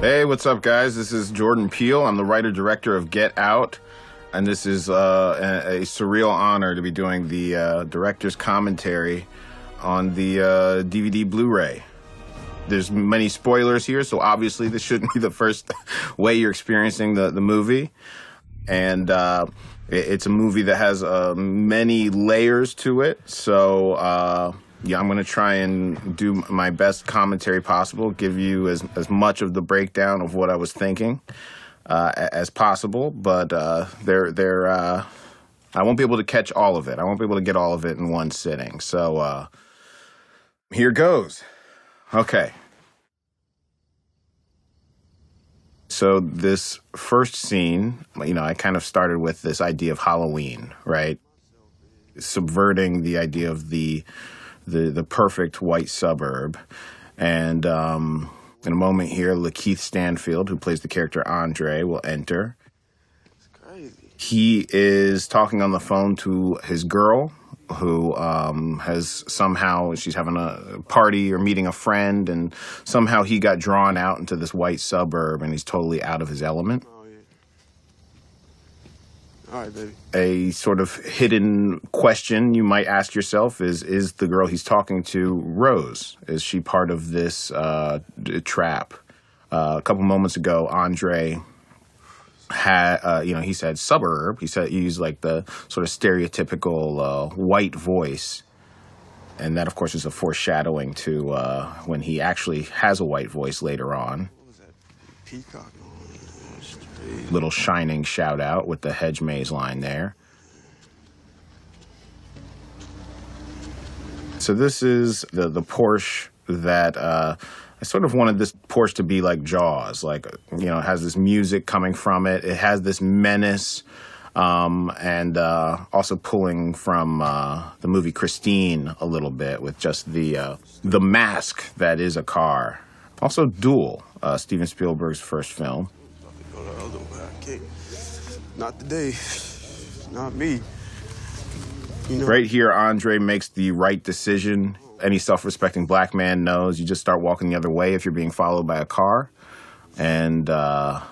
Hey, what's up, guys? This is Jordan Peele. I'm the writer-director of Get Out, and this is a surreal honor to be doing the director's commentary on the DVD Blu-ray. There's many spoilers here, so obviously this shouldn't be the first way you're experiencing the movie. And it's a movie that has many layers to it, so yeah, I'm going to try and do my best commentary possible, give you as much of the breakdown of what I was thinking as possible, but I won't be able to catch all of it. I won't be able to get all of it in one sitting. So here goes. Okay. So this first scene, I kind of started with this idea of Halloween, right? Subverting the idea of the perfect white suburb. And in a moment here, Lakeith Stanfield, who plays the character Andre, will enter. It's crazy. He is talking on the phone to his girl, who has somehow, she's having a party or meeting a friend, and somehow he got drawn out into this white suburb, and he's totally out of his element. All right, baby. A sort of hidden question you might ask yourself is the girl he's talking to Rose? Is she part of this trap? A couple moments ago, Andre had, he said suburb. He used like the sort of stereotypical white voice. And that, of course, is a foreshadowing to when he actually has a white voice later on. What was that? Peacock? Little Shining shout out with the hedge maze line there. So this is the Porsche that I sort of wanted this Porsche to be like Jaws, like, it has this music coming from it. It has this menace, and also pulling from the movie Christine a little bit with just the mask that is a car. Also Duel, Steven Spielberg's first film. Not today. Not me. Right here, Andre makes the right decision. Any self-respecting black man knows you just start walking the other way if you're being followed by a car. And one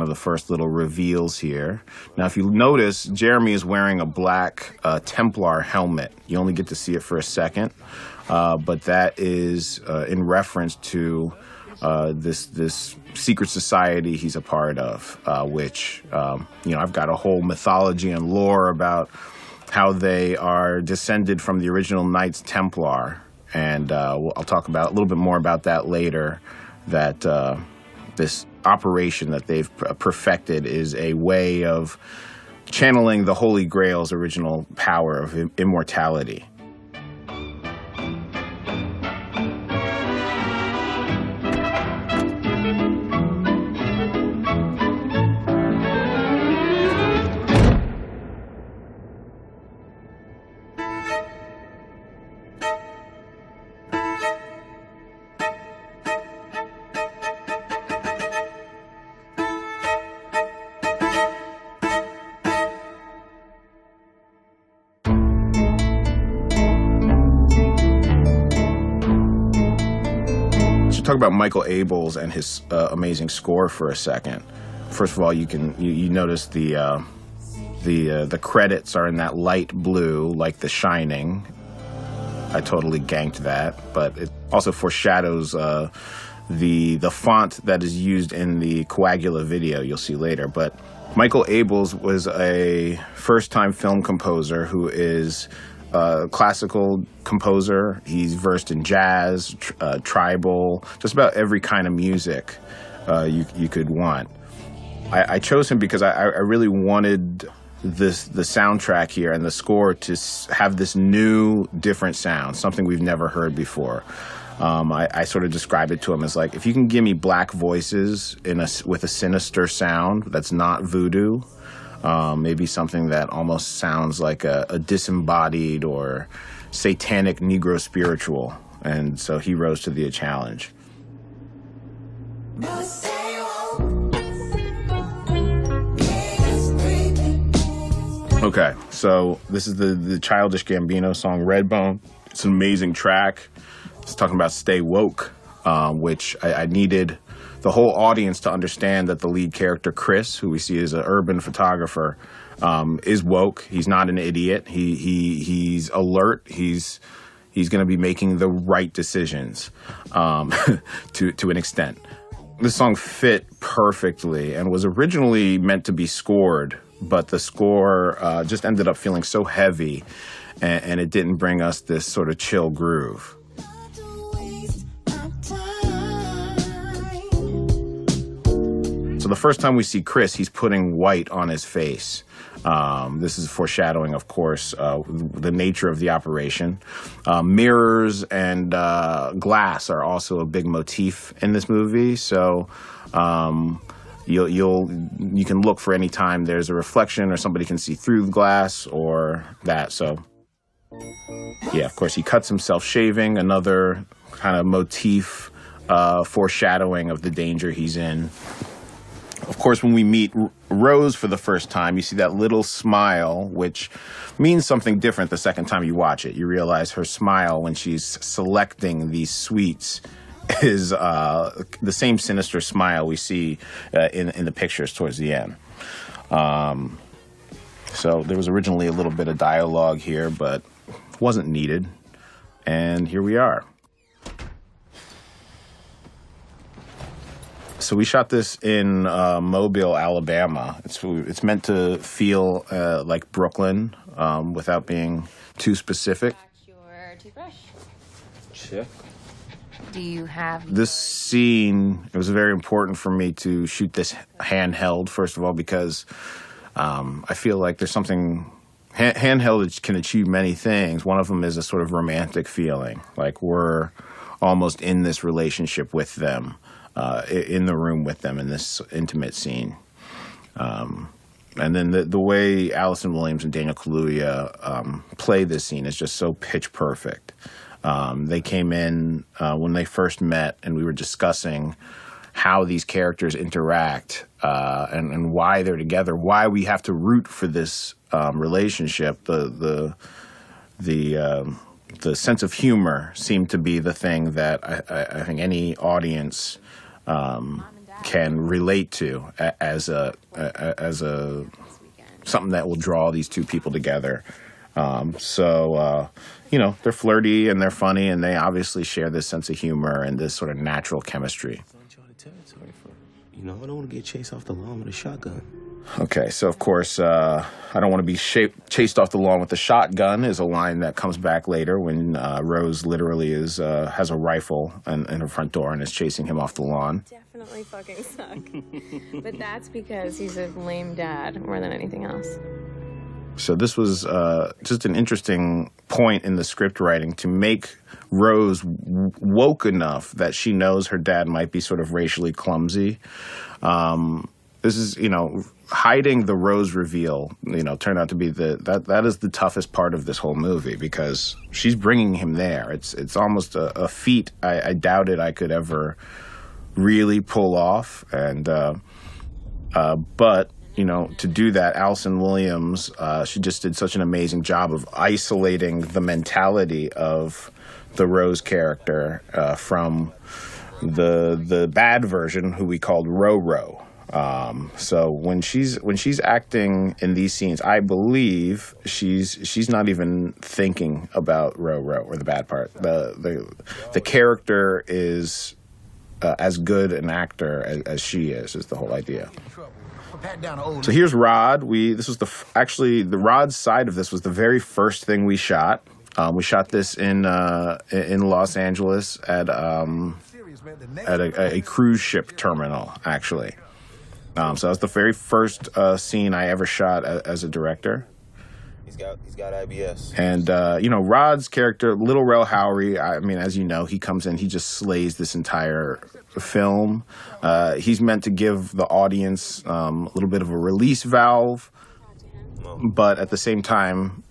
of the first little reveals here. Now, if you notice, Jeremy is wearing a black Templar helmet. You only get to see it for a second, but that is in reference to this secret society he's a part of, which, I've got a whole mythology and lore about how they are descended from the original Knights Templar, and I'll talk about a little bit more about that later, that this operation that they've perfected is a way of channeling the Holy Grail's original power of immortality. Talk about Michael Abels and his amazing score for a second. First of all, you notice the credits are in that light blue, like The Shining. I totally ganked that, but it also foreshadows the font that is used in the Coagula video you'll see later. But Michael Abels was a first-time film composer who is a classical composer. He's versed in jazz, tribal, just about every kind of music you could want. I chose him because I really wanted the soundtrack here and the score to have this new, different sound, something we've never heard before. I sort of described it to him as like, if you can give me black voices with a sinister sound that's not voodoo, maybe something that almost sounds like a disembodied or satanic Negro spiritual. And so he rose to the challenge. Okay, so this is the Childish Gambino song Redbone. It's an amazing track. It's talking about stay woke, which I needed the whole audience to understand that the lead character, Chris, who we see as an urban photographer, is woke. He's not an idiot. He's alert. He's going to be making the right decisions to an extent. This song fit perfectly and was originally meant to be scored, but the score just ended up feeling so heavy, and it didn't bring us this sort of chill groove. So the first time we see Chris, he's putting white on his face. This is foreshadowing, of course, the nature of the operation. Mirrors and glass are also a big motif in this movie. So you can look for any time there's a reflection or somebody can see through the glass or that. So yeah, of course, he cuts himself shaving, another kind of motif foreshadowing of the danger he's in. Of course, when we meet Rose for the first time, you see that little smile, which means something different the second time you watch it. You realize her smile when she's selecting these sweets is the same sinister smile we see in the pictures towards the end. So there was originally a little bit of dialogue here, but wasn't needed. And here we are. So we shot this in Mobile, Alabama. It's meant to feel like Brooklyn without being too specific. Your toothbrush. Check. Do you have this scene? It was very important for me to shoot this handheld, first of all, because I feel like there's something handheld can achieve many things. One of them is a sort of romantic feeling, like we're almost in this relationship with them. In the room with them in this intimate scene. And then the way Allison Williams and Daniel Kaluuya play this scene is just so pitch perfect. They came in when they first met and we were discussing how these characters interact and why they're together, why we have to root for this relationship. The sense of humor seemed to be the thing that I think any audience can relate to as a something that will draw these two people together. They're flirty and they're funny and they obviously share this sense of humor and this sort of natural chemistry. I don't want to get chased off the lawn with a shotgun. Okay, so of course, I don't want to be chased off the lawn with a shotgun is a line that comes back later when Rose literally has a rifle in her front door and is chasing him off the lawn. definitely fucking suck. But that's because he's a lame dad more than anything else. So this was just an interesting point in the script writing to make Rose woke enough that she knows her dad might be sort of racially clumsy. This is, hiding the Rose reveal, turned out to be that is the toughest part of this whole movie because she's bringing him there. It's almost a feat I doubted I could ever really pull off. And but to do that, Allison Williams, she just did such an amazing job of isolating the mentality of the Rose character from the bad version, who we called Ro-Ro. So when she's acting in these scenes, I believe she's not even thinking about Ro-Ro or the bad part. The character is as good an actor as she is the whole idea. So here's Rod. This was the Rod's side of this was the very first thing we shot. We shot this in Los Angeles at a cruise ship terminal, actually. So that was the very first scene I ever shot as a director. He's got IBS. And Rod's character, Little Rel Howery, I mean, as you know, he comes in, he just slays this entire film. He's meant to give the audience a little bit of a release valve, but at the same time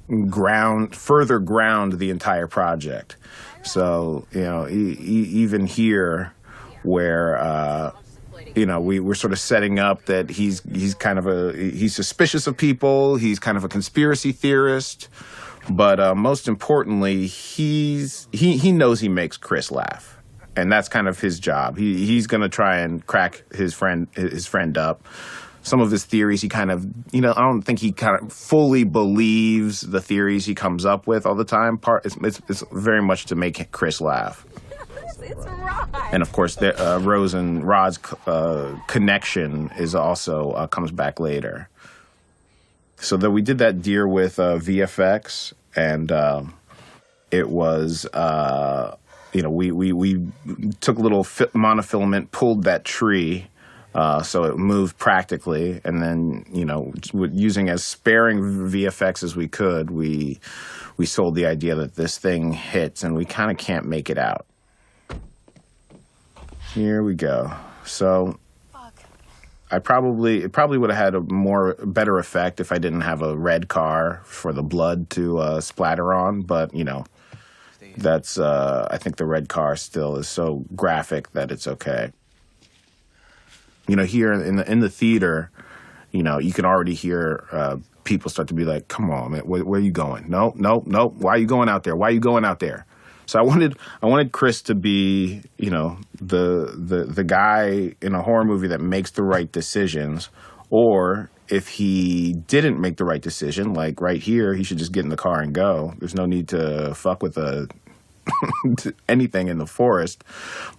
further ground the entire project. So even here, where You know, we're sort of setting up that he's suspicious of people. He's kind of a conspiracy theorist, but most importantly, he knows he makes Chris laugh, and that's kind of his job. He's going to try and crack his friend up. Some of his theories, he kind of, I don't think he kind of fully believes the theories he comes up with all the time. It's very much to make Chris laugh. It's Rod. And of course, Rose and Rod's connection is also comes back later. So that we did that deer with VFX, and it was, we took a little monofilament, pulled that tree. So it moved practically, and then, using as sparing VFX as we could, we sold the idea that this thing hits, and we kind of can't make it out. Here we go. So it probably would have had a better effect if I didn't have a red car for the blood to splatter on, but, that's, I think the red car still is so graphic that it's okay. Here in the theater, you can already hear people start to be like, "Come on, man, where are you going? No. Why are you going out there? Why are you going out there?" So I wanted Chris to be, the guy in a horror movie that makes the right decisions, or if he didn't make the right decision, like right here, he should just get in the car and go. There's no need to fuck with anything in the forest.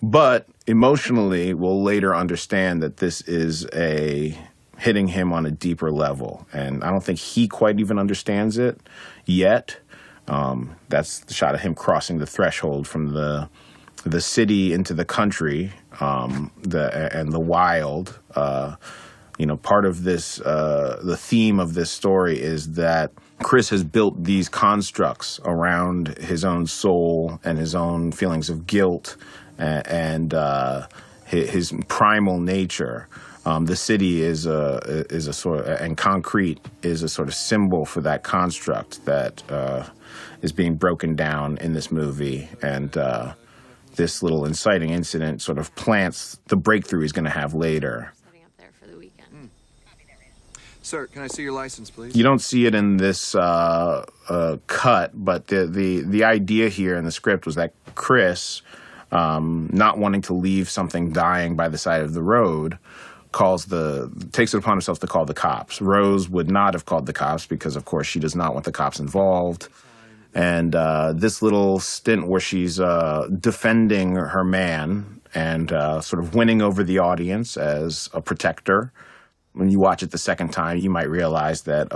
But emotionally, we'll later understand that this is hitting him on a deeper level. And I don't think he quite even understands it yet. That's the shot of him crossing the threshold from the city into the country, and the wild. Part of this, the theme of this story is that Chris has built these constructs around his own soul and his own feelings of guilt and his primal nature. The city is a sort of, and concrete is a sort of symbol for that construct that is being broken down in this movie. And this little inciting incident sort of plants the breakthrough he's going to have later. Sir, can I see your license, please? You don't see it in this cut, but the idea here in the script was that Chris, not wanting to leave something dying by the side of the road, takes it upon himself to call the cops. Rose would not have called the cops because, of course, she does not want the cops involved. And this little stint where she's defending her man and sort of winning over the audience as a protector. When you watch it the second time, you might realize that,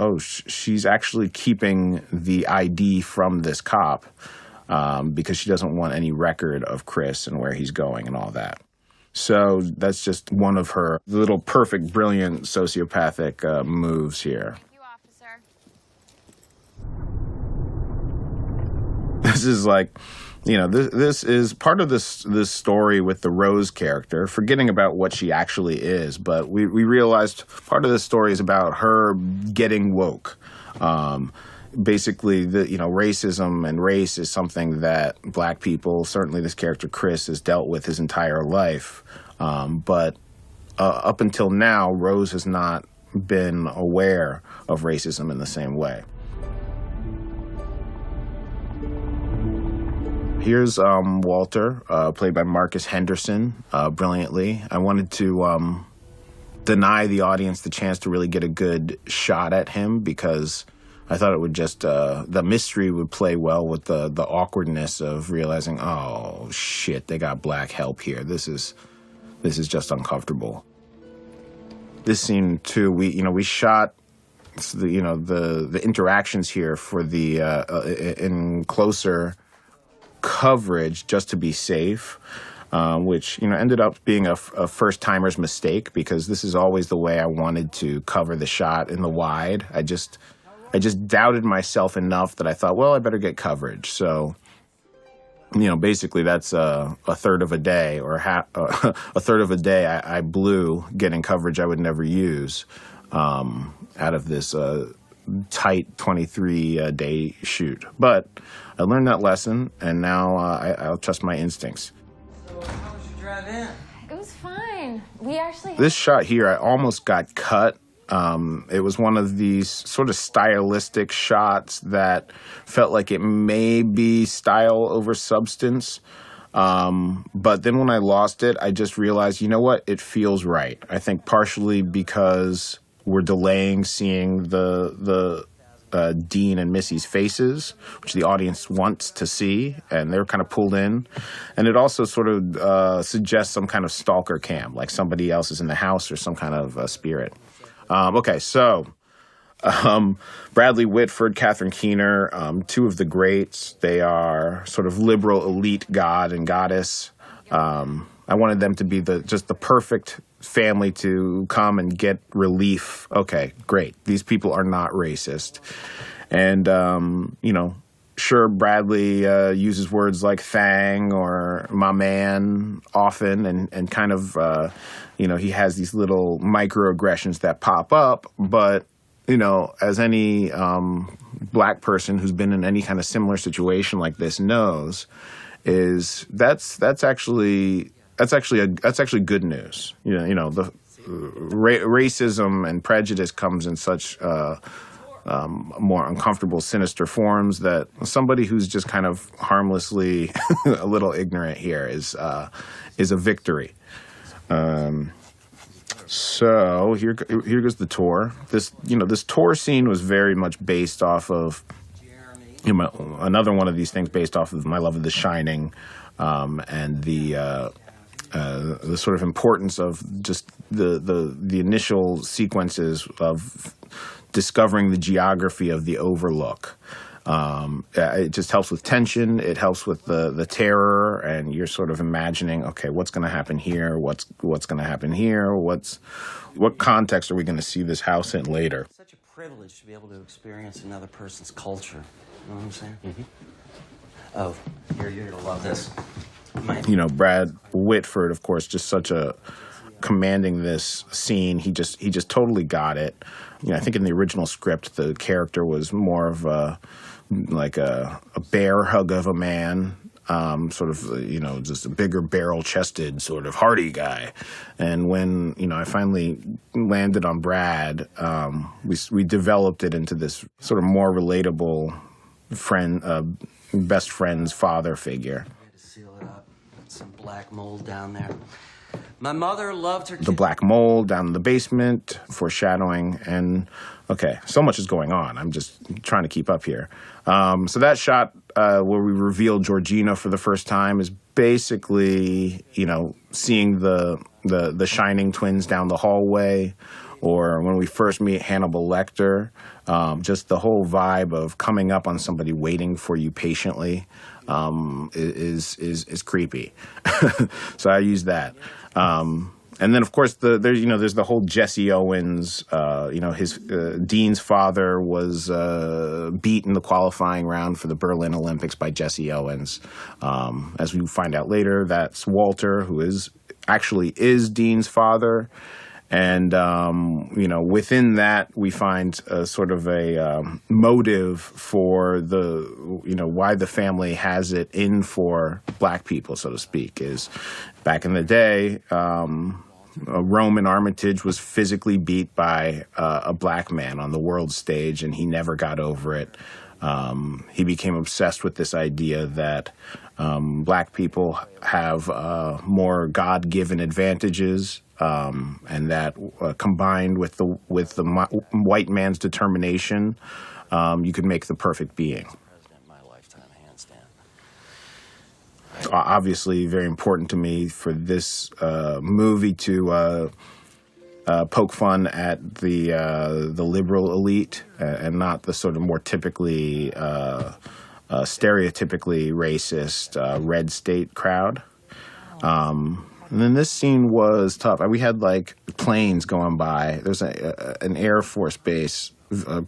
she's actually keeping the ID from this cop because she doesn't want any record of Chris and where he's going and all that. So that's just one of her little perfect, brilliant sociopathic moves here. Thank you, officer. This is like, this is part of this story with the Rose character, forgetting about what she actually is. But we realized part of this story is about her getting woke. Basically, racism and race is something that black people, certainly this character Chris, has dealt with his entire life. But up until now, Rose has not been aware of racism in the same way. Here's Walter, played by Marcus Henderson, brilliantly. I wanted to deny the audience the chance to really get a good shot at him because I thought it would just, the mystery would play well with the awkwardness of realizing, oh, shit, they got black help here. This is just uncomfortable. This scene, too, we shot the interactions here for in closer coverage just to be safe, which ended up being a first-timer's mistake because this is always the way I wanted to cover the shot in the wide. I just doubted myself enough that I thought, well, I better get coverage. So, basically that's a third of a day or a third of a day I blew getting coverage I would never use out of this tight 23-day shoot. But I learned that lesson, and now I'll trust my instincts. So how was your drive in? It was fine. This shot here, I almost got cut. It was one of these sort of stylistic shots that felt like it may be style over substance. But then when I lost it, I just realized, you know what? It feels right. I think partially because we're delaying seeing the Dean and Missy's faces, which the audience wants to see, and they're kind of pulled in. And it also sort of suggests some kind of stalker cam, like somebody else is in the house or some kind of spirit. Okay, so Bradley Whitford, Catherine Keener, two of the greats. They are sort of liberal elite god and goddess. I wanted them to be just the perfect family to come and get relief. Okay, great. These people are not racist. And, sure, Bradley uses words like thang or my man often and kind of, he has these little microaggressions that pop up. But, as any black person who's been in any kind of similar situation like this knows, that's actually good news. The racism and prejudice comes in such more uncomfortable, sinister forms that somebody who's just kind of harmlessly a little ignorant here is a victory. So here goes the tour. This tour scene was very much based off of another one of these things based off of my love of The Shining, and the sort of importance of just the initial sequences of discovering the geography of the Overlook. It just helps with tension. It helps with the terror, and you're sort of imagining, okay, what's going to happen here? What's going to happen here? What context are we going to see this house in later? It's such a privilege to be able to experience another person's culture. You know what I'm saying? Mm-hmm. Oh, you're going to love this. Brad Whitford, of course, just such a commanding this scene. He just totally got it. I think in the original script, the character was more of a bear hug of a man, sort of, just a bigger barrel-chested sort of hardy guy. And when, I finally landed on Brad, we developed it into this sort of more relatable friend, best friend's father figure. Seal it up. Some black mold down there. My mother loved her The black mold down in the basement, foreshadowing, and okay, so much is going on. I'm just trying to keep up here. So that shot where we reveal Georgina for the first time is basically, seeing the Shining twins down the hallway, or when we first meet Hannibal Lecter, just the whole vibe of coming up on somebody waiting for you patiently is creepy. So I use that. And then, of course, there's the whole Jesse Owens. His Dean's father was beat in the qualifying round for the Berlin Olympics by Jesse Owens. As we find out later, that's Walter, who is Dean's father. And, within that, we find sort of a motive for why the family has it in for black people, so to speak, is back in the day, Roman Armitage was physically beat by a black man on the world stage, and he never got over it. He became obsessed with this idea that black people have more God-given advantages, and that combined with the white man's determination, you could make the perfect being. President in my lifetime, handstand. Obviously, very important to me for this movie to poke fun at the liberal elite and not the sort of more typically stereotypically racist red state crowd. And then this scene was tough. We had planes going by. There's an Air Force base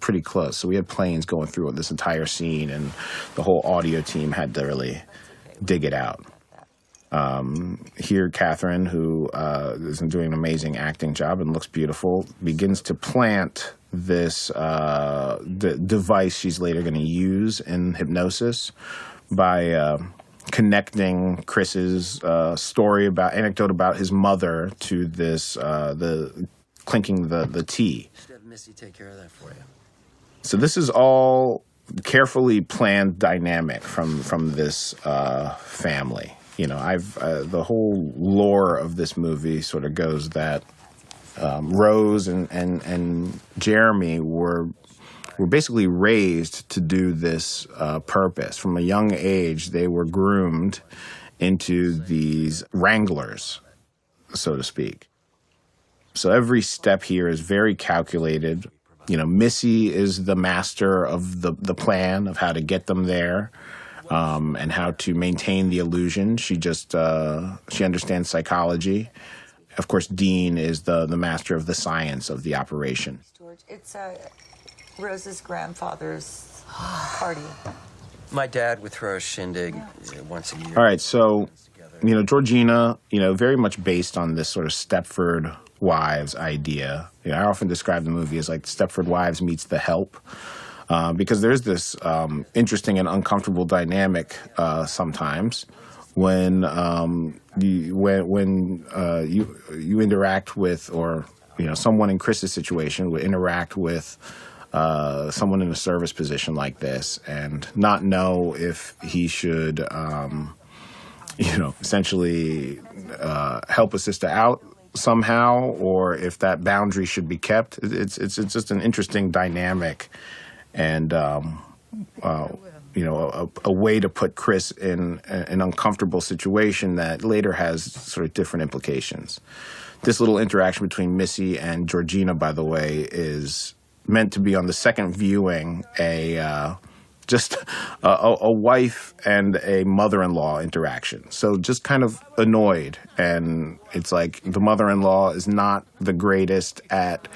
pretty close, so we had planes going through this entire scene, and the whole audio team had to really dig it out. Here, Catherine, who is doing an amazing acting job and looks beautiful, begins to plant this device she's later going to use in Hypnosis by connecting Chris's anecdote about his mother to this, the clinking the tea. Should have Missy take care of that for you. So this is all carefully planned dynamic from this family. You know, the whole lore of this movie sort of goes that Rose and Jeremy were basically raised to do this purpose. From a young age, they were groomed into these wranglers, so to speak. So every step here is very calculated. You know, Missy is the master of the plan of how to get them there, and how to maintain the illusion. She understands psychology. Of course, Dean is the master of the science of the operation. George, it's Rose's grandfather's party. My dad would throw a shindig once a year. All right, so, you know, Georgina, you know, very much based on this sort of Stepford Wives idea. You know, I often describe the movie as like Stepford Wives meets The Help, because there's this interesting and uncomfortable dynamic sometimes when you interact with, or you know, someone in Chris's situation would interact with someone in a service position like this and not know if he should, you know, essentially help a sister out somehow, or if that boundary should be kept. It's just an interesting dynamic, and you know, a way to put Chris in an uncomfortable situation that later has sort of different implications. This little interaction between Missy and Georgina, by the way, is meant to be on the second viewing just a wife and a mother-in-law interaction. So just kind of annoyed, and it's like the mother-in-law is not the greatest at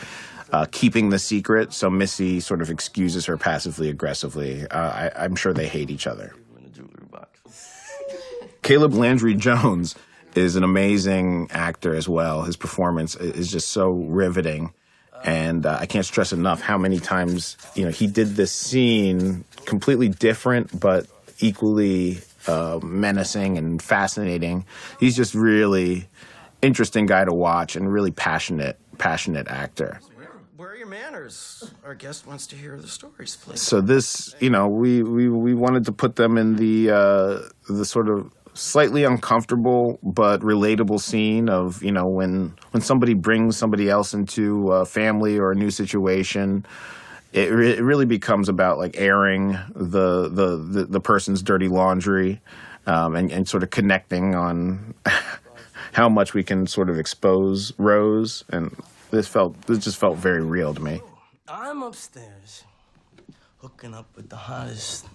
keeping the secret, so Missy sort of excuses her passively aggressively. I'm sure they hate each other. Caleb Landry Jones is an amazing actor as well. His performance is just so riveting. And I can't stress enough how many times, you know, he did this scene completely different, but equally menacing and fascinating. He's just really interesting guy to watch and really passionate actor. Where are your manners? Our guest wants to hear the stories, please. So this, you know, we wanted to put them in the sort of slightly uncomfortable but relatable scene of, you know, when somebody brings somebody else into a family or a new situation, it really becomes about like airing the person's dirty laundry, and sort of connecting on how much we can sort of expose Rose, and this just felt very real to me. I'm upstairs hooking up with the hottest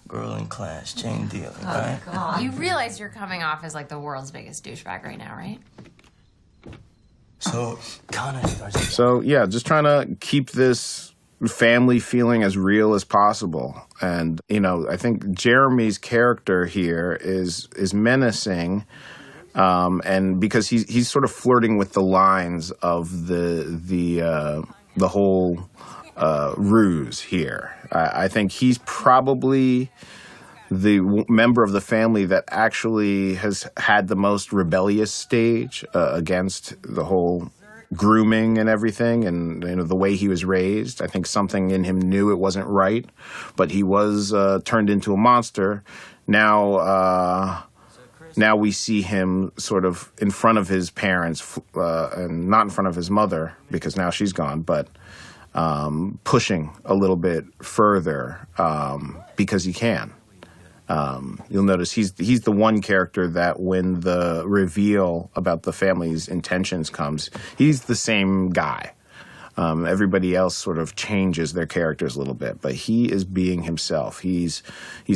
girl in class, chain dealing, right? God. You realize you're coming off as like the world's biggest douchebag right now, right? So, Connor starts. So yeah, just trying to keep this family feeling as real as possible. And, you know, I think Jeremy's character here is menacing, and because he's sort of flirting with the lines of the whole ruse here. I think he's probably the member of the family that actually has had the most rebellious stage against the whole grooming and everything, and you know, the way he was raised. I think something in him knew it wasn't right, but he was turned into a monster. Now we see him sort of in front of his parents, and not in front of his mother because now she's gone, but pushing a little bit further because he can. You'll notice he's the one character that when the reveal about the family's intentions comes, he's the same guy. Everybody else sort of changes their characters a little bit, but he is being himself. He's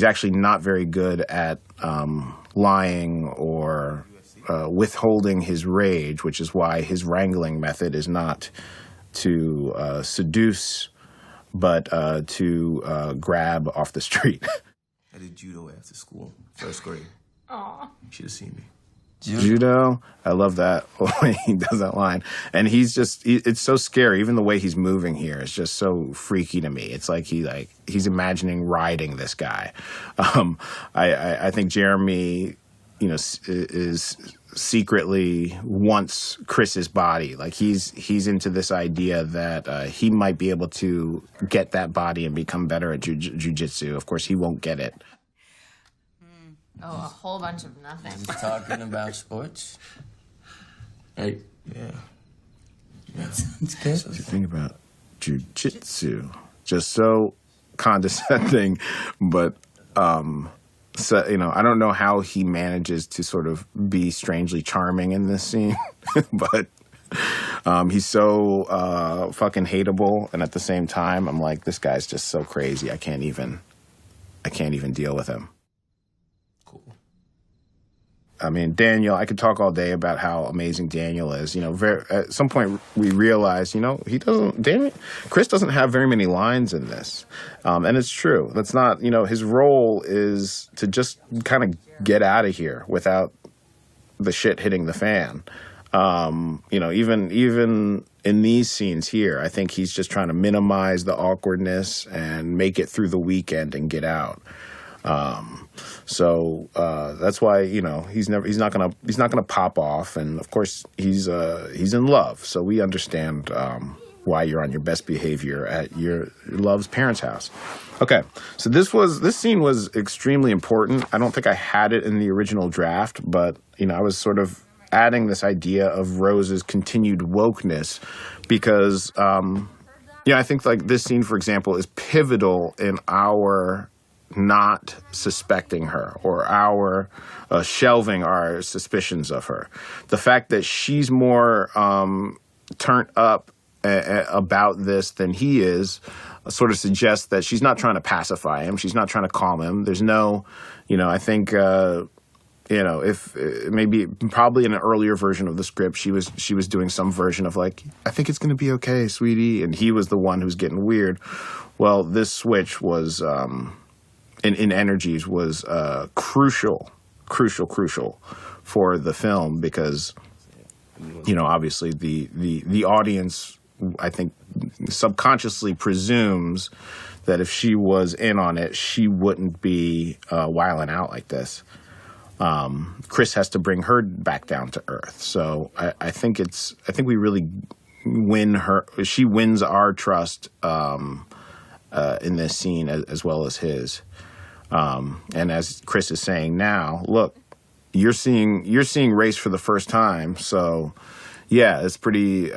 actually not very good at lying or withholding his rage, which is why his wrangling method is not to seduce, but to grab off the street. I did judo after school, first grade. Aw. You should have seen me. Judo. I love that when he does that line. And it's so scary. Even the way he's moving here is just so freaky to me. It's like he's imagining riding this guy. I think Jeremy, is secretly wants Chris's body. Like he's into this idea that he might be able to get that body and become better at jujitsu. Of course, he won't get it. Oh, a whole bunch of nothing. Talking about sports? Hey. Yeah. That sounds good. So you think about jujitsu, just so condescending, but so, I don't know how he manages to sort of be strangely charming in this scene, but he's so fucking hateable, and at the same time, I'm like, this guy's just so crazy. I can't even deal with him. I mean, Daniel, I could talk all day about how amazing Daniel is. At some point we realized, Chris doesn't have very many lines in this. And it's true. That's not, his role is to just kind of get out of here without the shit hitting the fan. Even in these scenes here, I think he's just trying to minimize the awkwardness and make it through the weekend and get out. So that's why he's not gonna pop off, and of course he's in love, so we understand why you're on your best behavior at your love's parents' house. Okay, so this scene was extremely important. I don't think I had it in the original draft, but I was sort of adding this idea of Rose's continued wokeness because I think like this scene, for example, is pivotal in our not suspecting her or our shelving our suspicions of her. The fact that she's more turned up about this than he is sort of suggests that she's not trying to pacify him. She's not trying to calm him. There's no, I think, if maybe probably in an earlier version of the script, she was doing some version of like, I think it's going to be okay, sweetie. And he was the one who's getting weird. Well, this switch was... in energies was crucial for the film because, obviously the audience, I think, subconsciously presumes that if she was in on it, she wouldn't be wilding out like this. Chris has to bring her back down to earth. So I think we really win her. She wins our trust in this scene as well as his. And as Chris is saying now, look, you're seeing race for the first time. So yeah, it's pretty,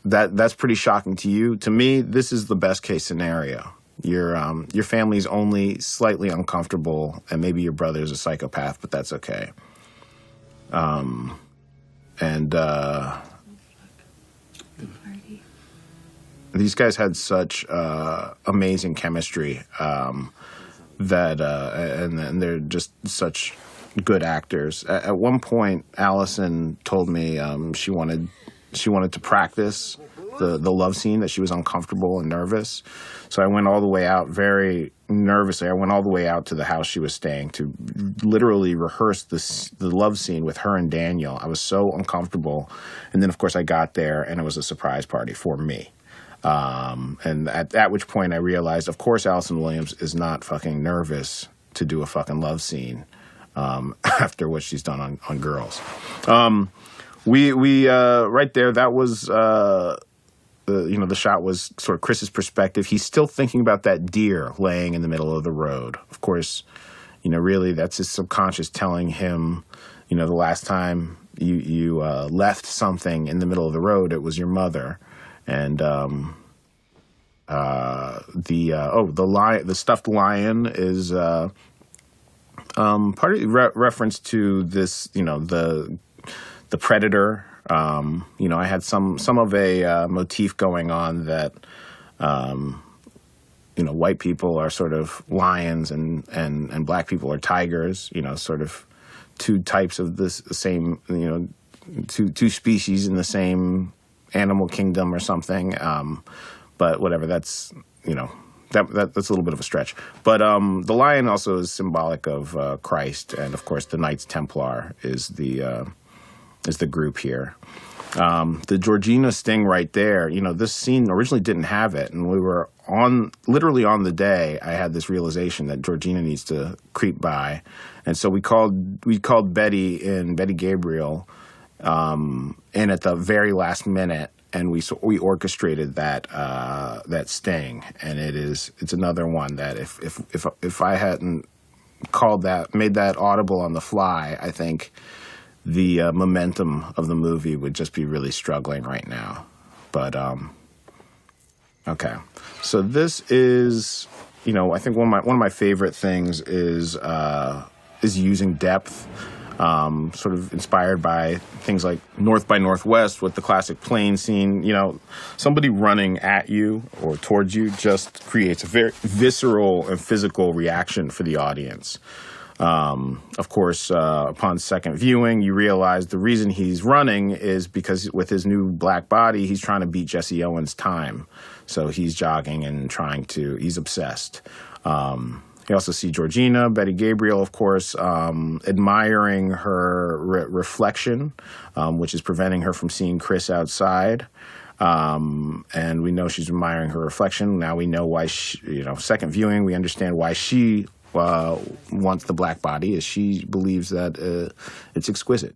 that's pretty shocking to you. To me, this is the best case scenario. Your family's only slightly uncomfortable and maybe your brother's a psychopath, but that's okay. These guys had such, amazing chemistry, that and they're just such good actors. At one point, Allison told me she wanted to practice the love scene, that she was uncomfortable and nervous. So I went all the way out very nervously. I went all the way out to the house she was staying to literally rehearse the love scene with her and Daniel. I was so uncomfortable. And then, of course, I got there, and it was a surprise party for me. And at which point I realized, of course, Allison Williams is not fucking nervous to do a fucking love scene after what she's done on Girls. We right there, that was, the shot was sort of Chris's perspective. He's still thinking about that deer laying in the middle of the road. Of course, really that's his subconscious telling him, the last time you left something in the middle of the road, it was your mother. And the stuffed lion is part of reference to this, the predator. I had some of a motif going on that white people are sort of lions and black people are tigers. Sort of two types of the same. Two species in the same animal kingdom or something, but whatever, that's that's a little bit of a stretch. But the lion also is symbolic of Christ, and of course the Knights Templar is the group here. The Georgina sting right there, this scene originally didn't have it, and we were literally on the day I had this realization that Georgina needs to creep by, and so we called Betty Gabriel in at the very last minute, and we orchestrated that sting, and it's another one that if I hadn't made that audible on the fly, I think the momentum of the movie would just be really struggling right now. But okay, so this is I think one of my favorite things is using depth. Sort of inspired by things like North by Northwest with the classic plane scene. Somebody running at you or towards you just creates a very visceral and physical reaction for the audience. Of course, upon second viewing, you realize the reason he's running is because with his new black body, he's trying to beat Jesse Owens' time. So he's jogging and he's obsessed. You also see Georgina, Betty Gabriel, of course, admiring her reflection, which is preventing her from seeing Chris outside. And we know she's admiring her reflection. Now we know why second viewing, we understand why she wants the black body, is she believes that it's exquisite.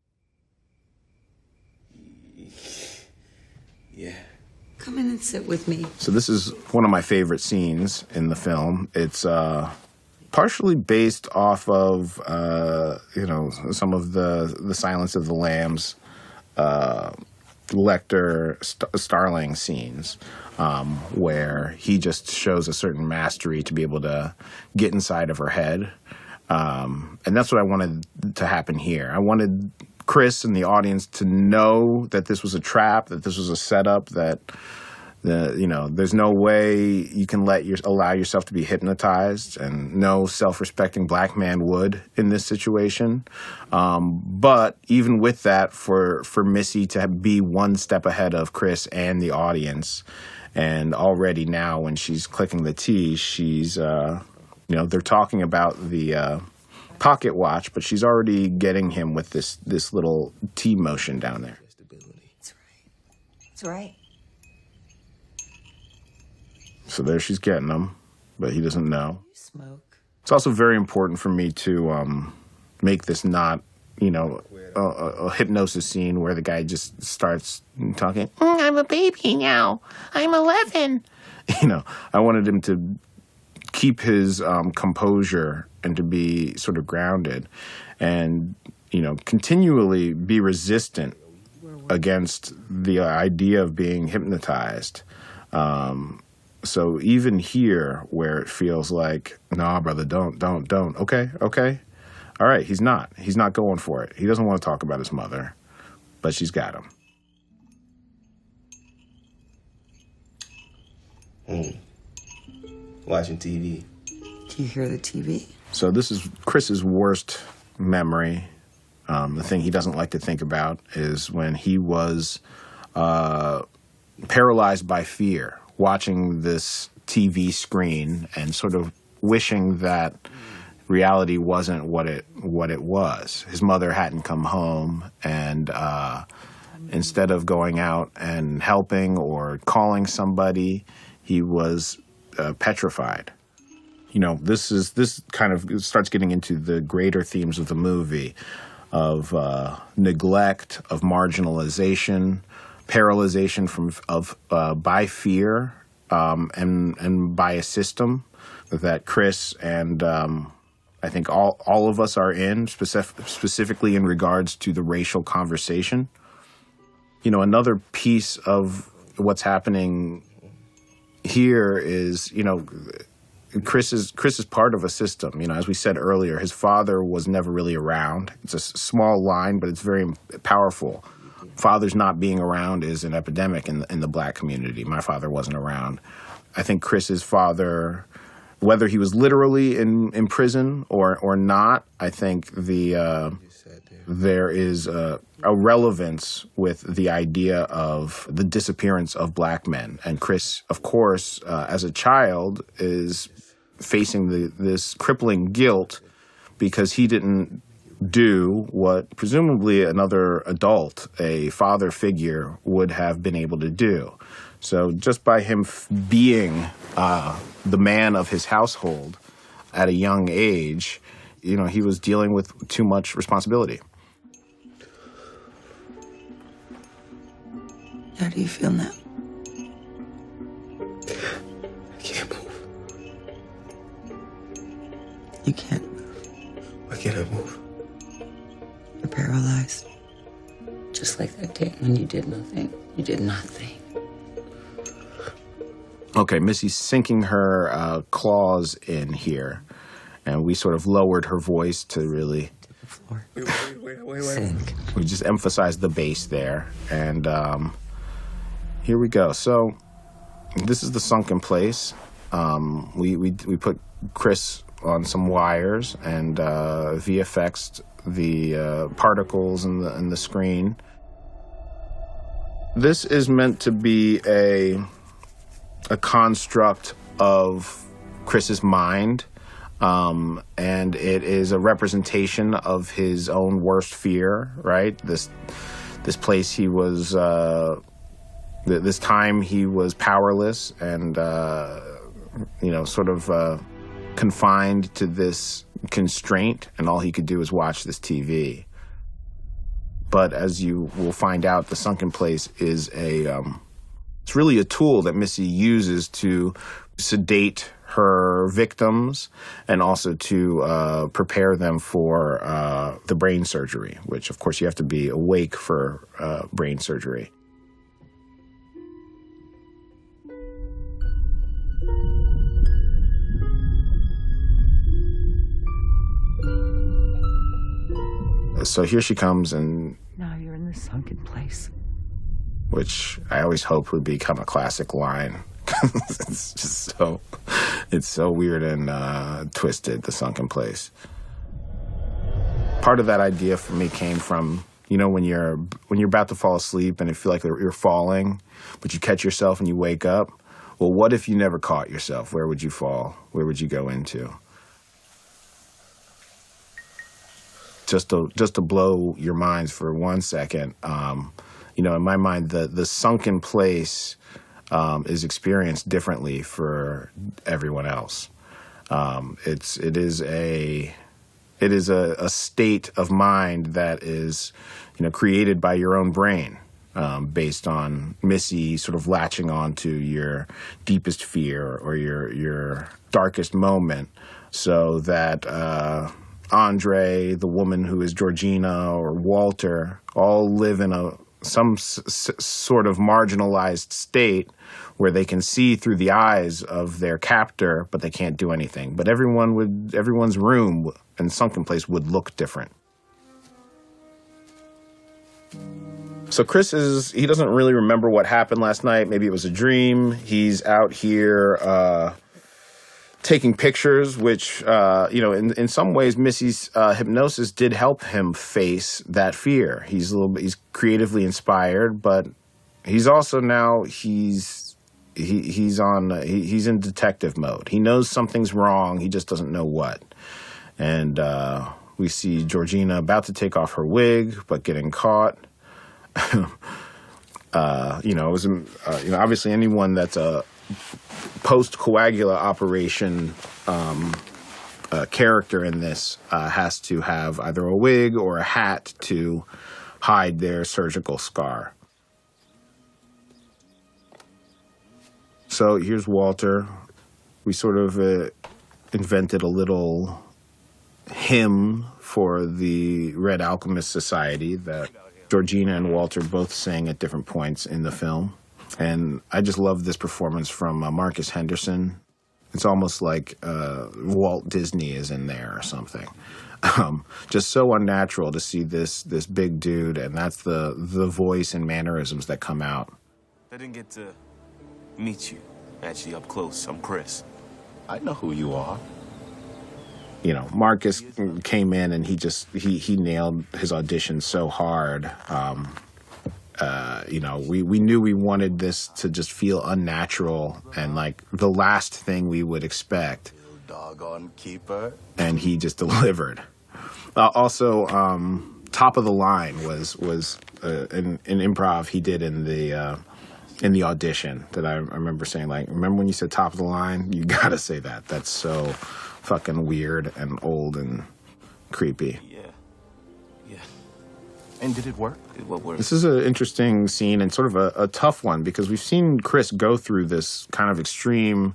Yeah. Come in and sit with me. So this is one of my favorite scenes in the film. It's partially based off of some of the Silence of the Lambs, Lecter Starling scenes, where he just shows a certain mastery to be able to get inside of her head, and that's what I wanted to happen here. I wanted Chris and the audience to know that this was a trap, that this was a setup, that there's no way you can allow yourself to be hypnotized, and no self-respecting black man would in this situation. But even with that, for Missy to be one step ahead of Chris and the audience, and already now when she's clicking the T, she's they're talking about the pocket watch, but she's already getting him with this little T motion down there. That's right. That's right. So there she's getting him, but he doesn't know. You smoke. It's also very important for me to make this not, a hypnosis scene where the guy just starts talking, I'm a baby now. I'm 11. I wanted him to keep his composure and to be sort of grounded and, continually be resistant against the idea of being hypnotized. So even here, where it feels like, nah, brother, don't. Okay. All right, he's not going for it. He doesn't want to talk about his mother, but she's got him. Watching TV. Do you hear the TV? So this is Chris's worst memory. The thing he doesn't like to think about is when he was paralyzed by fear, watching this TV screen and sort of wishing that reality wasn't what it was. His mother hadn't come home, and instead of going out and helping or calling somebody, he was petrified. This kind of starts getting into the greater themes of the movie, of neglect, of marginalization, paralyzation by fear, and by a system that Chris and I think all of us are in, specifically in regards to the racial conversation. Another piece of what's happening here is, Chris is part of a system. As we said earlier, his father was never really around. It's a small line, but it's very powerful. Fathers not being around is an epidemic in the black community. My father wasn't around. I think Chris's father, whether he was literally in prison or not, I think the there is a relevance with the idea of the disappearance of black men. And Chris, of course, as a child, is facing this crippling guilt because he didn't do what presumably another adult, a father figure, would have been able to do. So just by him being the man of his household at a young age, you know, he was dealing with too much responsibility. How do you feel now? I can't move. You can't move. Why can't I move? You're paralyzed. Just like that day when you did nothing. You did nothing. Okay, Missy's sinking her claws in here, and we sort of lowered her voice to really... The floor. Wait. Sink. We just emphasized the bass there, and here we go. So this is the sunken place. We put Chris on some wires and VFX'd the particles in the screen. This is meant to be a construct of Chris's mind, and it is a representation of his own worst fear, right? This place he was, this time he was powerless and, you know, sort of confined to this constraint, and all he could do was watch this TV. But as you will find out, the sunken place is it's really a tool that Missy uses to sedate her victims and also to prepare them for the brain surgery, which, of course, you have to be awake for brain surgery. So here she comes, and Now you're in the sunken place. which I always hope would become a classic line. It's just it's so weird and twisted, the sunken place. Part of that idea for me came from, you know, when you're about to fall asleep and you feel like you're falling, but you catch yourself and you wake up. Well, what if you never caught yourself? Where would you fall? Where would you go into? Just to blow your minds for 1 second, you know, in my mind, the sunken place is experienced differently for everyone else. It is a state of mind that is, you know, created by your own brain, based on Missy sort of latching on to your deepest fear or your darkest moment, so that Andre, the woman who is Georgina, or Walter, all live in some sort of marginalized state where they can see through the eyes of their captor, but they can't do anything. But everyone's room and sunken place would look different. So Chris he doesn't really remember what happened last night. Maybe it was a dream. He's out here taking pictures, which, you know, in some ways, Missy's hypnosis did help him face that fear. He's creatively inspired, but he's also now he's in detective mode. He knows something's wrong. He just doesn't know what. And we see Georgina about to take off her wig, but getting caught. You know, it was, you know, obviously anyone that's a post-coagula operation character in this has to have either a wig or a hat to hide their surgical scar. So here's Walter. We sort of invented a little hymn for the Red Alchemist Society that Georgina and Walter both sing at different points in the film. And I just love this performance from Marcus Henderson. It's almost like Walt Disney is in there or something. Just so unnatural to see this big dude, and that's the voice and mannerisms that come out. I didn't get to meet you, actually, up close. I'm Chris. I know who you are. Marcus came in and he nailed his audition so hard. We knew we wanted this to just feel unnatural and like the last thing we would expect. Doggone keeper. And he just delivered. Also, top of the line was an improv he did in the audition that I remember saying, like, remember when you said top of the line? You gotta say that. That's so fucking weird and old and creepy. Yeah. And did it work? What worked? This is an interesting scene and sort of a tough one because we've seen Chris go through this kind of extreme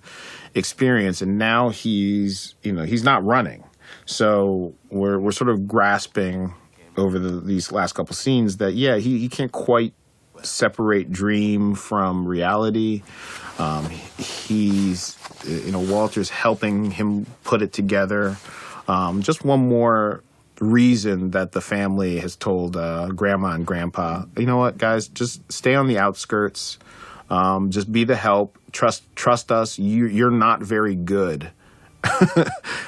experience, and now he's not running. So we're sort of grasping over these last couple scenes that, he can't quite separate dream from reality. Walter's helping him put it together. Just one more reason that the family has told Grandma and Grandpa, you know what, guys, just stay on the outskirts. Just be the help. Trust us. You're not very good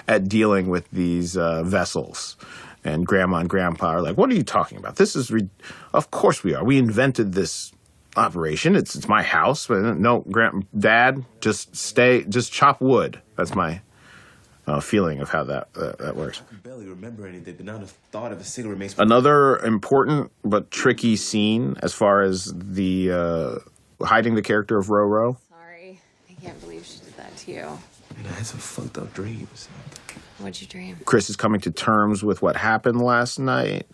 at dealing with these vessels. And Grandma and Grandpa are like, what are you talking about? Of course we are. We invented this operation. It's my house. No, Dad, just chop wood. That's my feeling of how that works. I can barely remember anything, but now the thought of a cigarette makes me... Another important but tricky scene as far as the hiding the character of Roro. Sorry, I can't believe she did that to you. Man, I had some fucked up dreams. What'd you dream? Chris is coming to terms with what happened last night,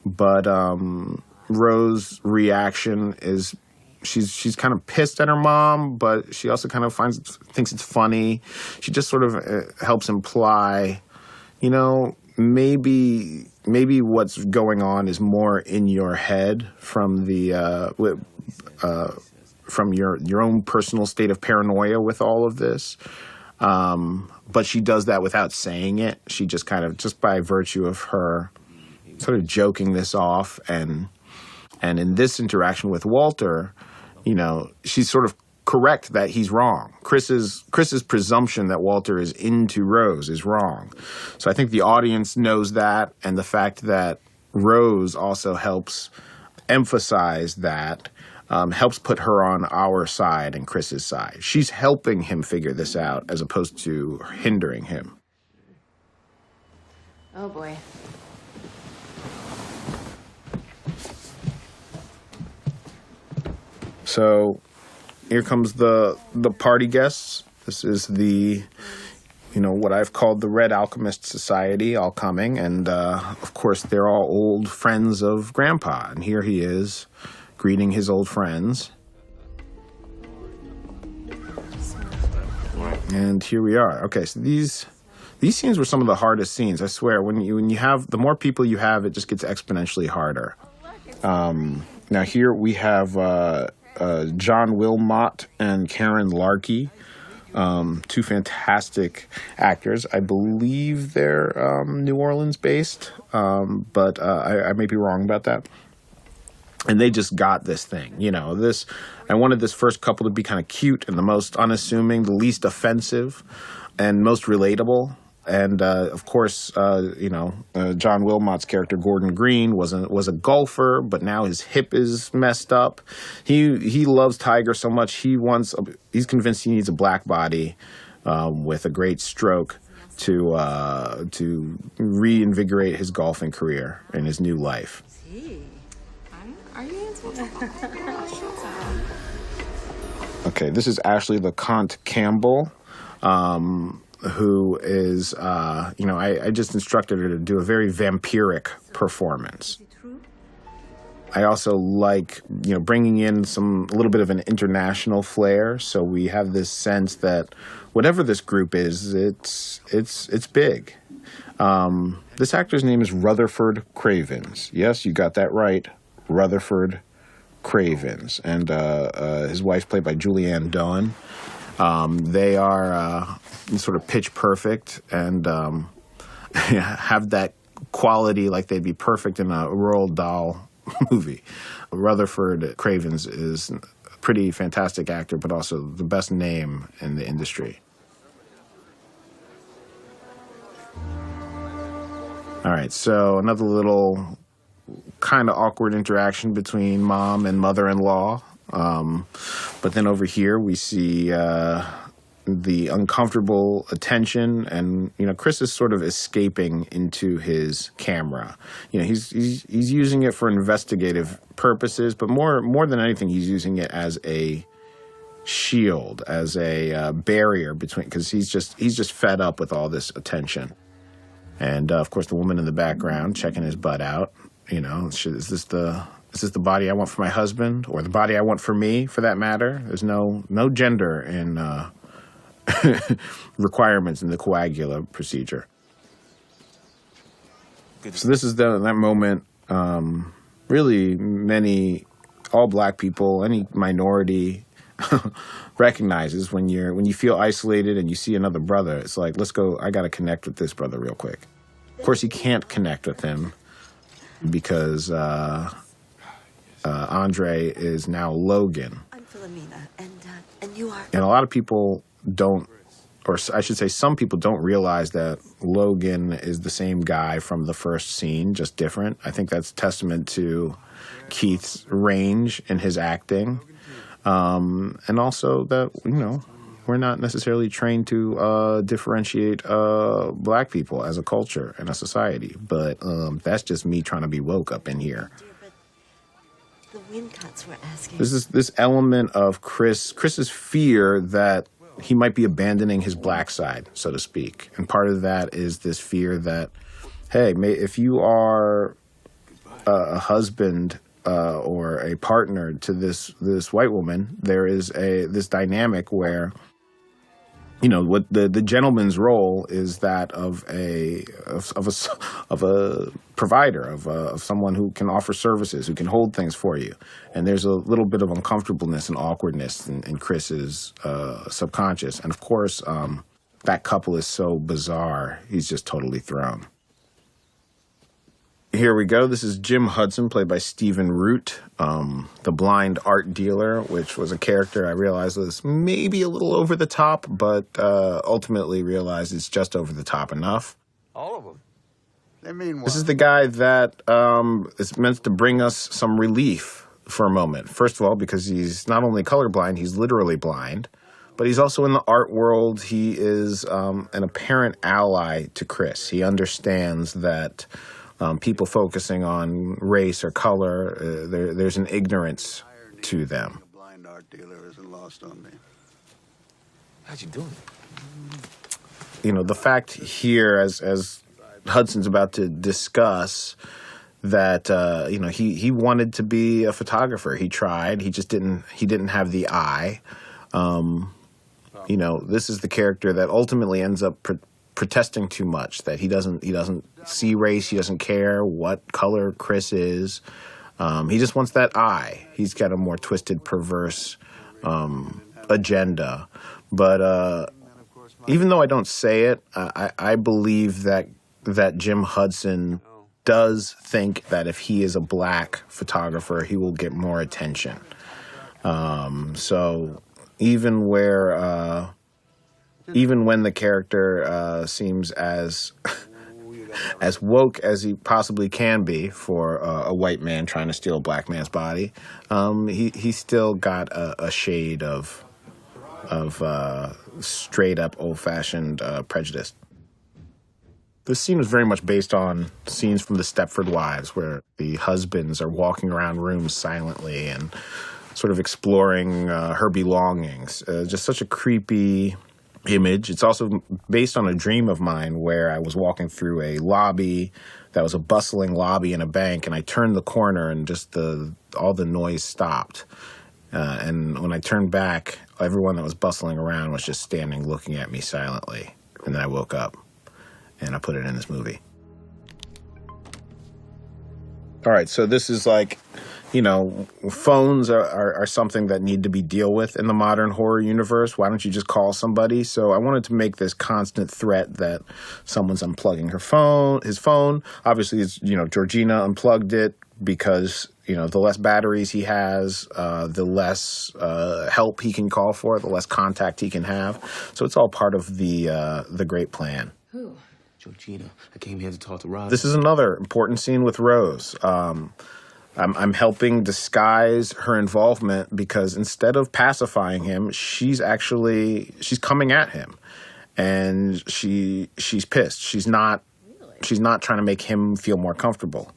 but Rose's reaction is she's kind of pissed at her mom, but she also kind of thinks it's funny. She just sort of helps imply, maybe what's going on is more in your head from from your own personal state of paranoia with all of this. But she does that without saying it. She just just by virtue of her sort of joking this off, and in this interaction with Walter, she's sort of correct that he's wrong. Chris's presumption that Walter is into Rose is wrong. So I think the audience knows that, and the fact that Rose also helps emphasize that, helps put her on our side and Chris's side. She's helping him figure this out as opposed to hindering him. Oh boy. So here comes the party guests. This is what I've called the Red Alchemist Society all coming. And, of course, they're all old friends of Grandpa. And here he is greeting his old friends. And here we are. Okay, so these scenes were some of the hardest scenes. I swear, when you have, the more people you have, it just gets exponentially harder. Now here we have John Wilmot and Karen Larkey, two fantastic actors. I believe they're New Orleans based, but I may be wrong about that. And they just got this thing, I wanted this first couple to be kind of cute and the most unassuming, the least offensive, and most relatable. And of course, John Wilmot's character Gordon Green was a golfer, but now his hip is messed up. He loves Tiger so much he's convinced he needs a black body with a great stroke to reinvigorate his golfing career and his new life. Are you answering? Okay, this is Ashley LeConte Campbell, who is, I just instructed her to do a very vampiric performance. I also like, bringing in a little bit of an international flair, so we have this sense that whatever this group is, it's big. This actor's name is Rutherford Cravens. Yes, you got that right. Rutherford Cravens, and his wife's played by Julianne Doan. They are sort of pitch perfect and have that quality like they'd be perfect in a Roald Dahl movie. Rutherford Cravens is a pretty fantastic actor, but also the best name in the industry. All right, so another little kind of awkward interaction between mom and mother-in-law. But then over here we see the uncomfortable attention, and Chris is sort of escaping into his camera. He's using it for investigative purposes, but more than anything, he's using it as a shield, as a barrier between, because he's just fed up with all this attention. And of course, the woman in the background checking his butt out. Is this the body I want for my husband, or the body I want for me, for that matter? There's no gender in requirements in the coagula procedure. So this is that moment. Really, all black people, any minority, recognizes when you feel isolated and you see another brother. It's like, let's go. I got to connect with this brother real quick. Of course, he can't connect with him because Andre is now Logan. I'm Philomena, and you are. And a lot of people don't, or I should say some people don't realize that Logan is the same guy from the first scene, just different. I think that's testament to Keith's range in his acting. And also that, we're not necessarily trained to differentiate black people as a culture and a society. But that's just me trying to be woke up in here. The Wincots were asking. There's this element of Chris's fear that he might be abandoning his black side, so to speak. And part of that is this fear that, hey, if you are a husband or a partner to this white woman, there is this dynamic where, what the gentleman's role is that of a provider, of someone who can offer services, who can hold things for you. And there's a little bit of uncomfortableness and awkwardness in Chris's subconscious. And of course, that couple is so bizarre, he's just totally thrown. Here we go. This is Jim Hudson, played by Stephen Root, the blind art dealer, which was a character I realized was maybe a little over the top, but ultimately realized it's just over the top enough. All of them. They mean what? This is the guy that is meant to bring us some relief for a moment. First of all, because he's not only colorblind, he's literally blind, but he's also in the art world. He is an apparent ally to Chris. He understands that people focusing on race or color, there's an ignorance to them. The blind art dealer isn't lost on me. How'd you do it? The fact here, as Hudson's about to discuss, that he wanted to be a photographer. He tried. He just didn't have the eye. This is the character that ultimately ends up protesting too much, that he doesn't see race, he doesn't care what color Chris is. He just wants that eye. He's got a more twisted, perverse agenda. But even though I don't say it, I believe that Jim Hudson does think that if he is a black photographer, he will get more attention. So even when the character seems as woke as he possibly can be for a white man trying to steal a black man's body, he still got a shade of straight up old-fashioned prejudice. This scene was very much based on scenes from the Stepford Wives, where the husbands are walking around rooms silently and sort of exploring her belongings. Just such a creepy image. It's also based on a dream of mine where I was walking through a lobby that was a bustling lobby in a bank, and I turned the corner and just all the noise stopped. And when I turned back, everyone that was bustling around was just standing looking at me silently. And then I woke up, and I put it in this movie. All right, so this is like, phones are something that need to be dealt with in the modern horror universe. Why don't you just call somebody? So I wanted to make this constant threat that someone's unplugging his phone. Obviously, it's, Georgina unplugged it because, the less batteries he has, the less help he can call for, the less contact he can have. So it's all part of the great plan. Who? Georgina. I came here to talk to Rod. This is another important scene with Rose. I'm helping disguise her involvement because instead of pacifying him, she's coming at him, and she's pissed. She's not trying to make him feel more comfortable.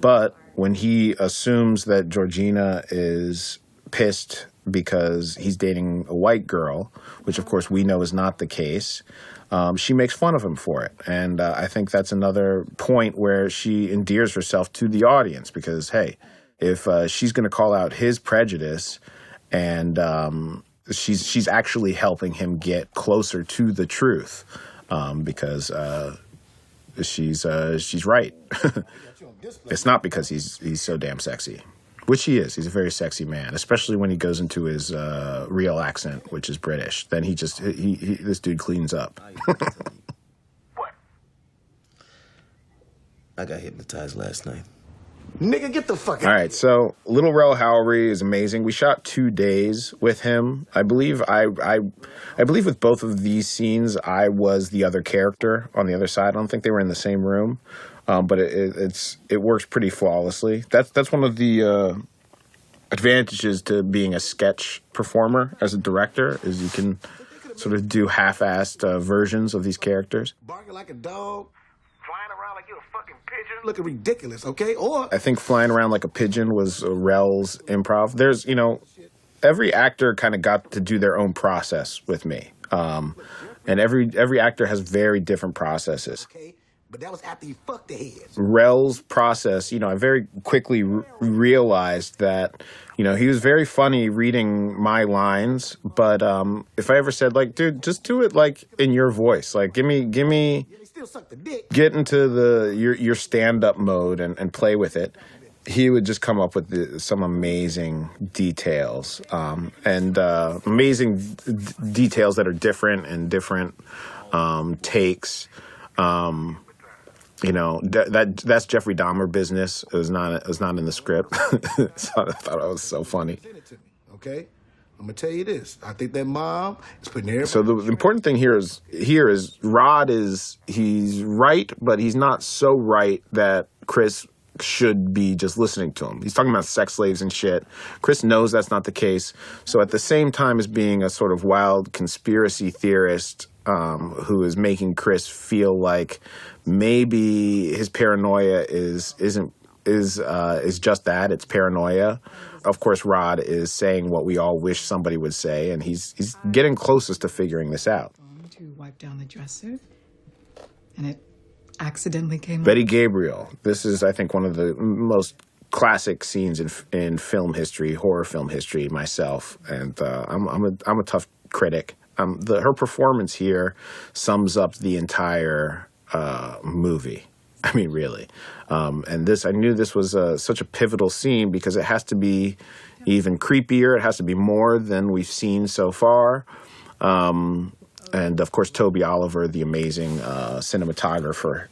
But when he assumes that Georgina is pissed because he's dating a white girl, which of course we know is not the case, she makes fun of him for it. And I think that's another point where she endears herself to the audience because, hey, if she's going to call out his prejudice and she's actually helping him get closer to the truth because she's right. It's not because he's so damn sexy. Which he is. He's a very sexy man, especially when he goes into his real accent, which is British. Then this dude cleans up. What? I got hypnotized last night. Nigga, get the fuck out. All right, so Little Rel Howery is amazing. We shot 2 days with him. I believe with both of these scenes, I was the other character on the other side. I don't think they were in the same room. But it works pretty flawlessly. That's one of the advantages to being a sketch performer as a director is you can sort of do half-assed versions of these characters. Barking like a dog, flying around like you're a fucking pigeon, looking ridiculous, okay? Or I think flying around like a pigeon was Rel's improv. There's, every actor kind of got to do their own process with me. And every actor has very different processes. okay, but that was after you fucked the heads. Rel's process, I very quickly realized that, he was very funny reading my lines, but if I ever said, like, dude, just do it, like, in your voice. Like, give me, get into your stand-up mode and play with it. He would just come up with some amazing details, amazing details that are different and different takes. That's Jeffrey Dahmer business. It was not in the script. So I thought it was so funny. Okay? I'm gonna tell you this. I think that mom is putting everybody... So the important thing here is Rod he's right, but he's not so right that Chris should be just listening to him. He's talking about sex slaves and shit. Chris knows that's not the case. So at the same time as being a sort of wild conspiracy theorist who is making Chris feel like maybe his paranoia is just that. It's paranoia. Of course, Rod is saying what we all wish somebody would say, and he's getting closest to figuring this out. To wipe down the dresser, and it accidentally came. Betty Gabriel. This is, I think, one of the most classic scenes in film history, horror film history. Myself, and I'm a tough critic. Her performance here sums up the entire movie. I mean, really. And I knew this was such a pivotal scene because it has to be even creepier. It has to be more than we've seen so far. And, of course, Toby Oliver, the amazing cinematographer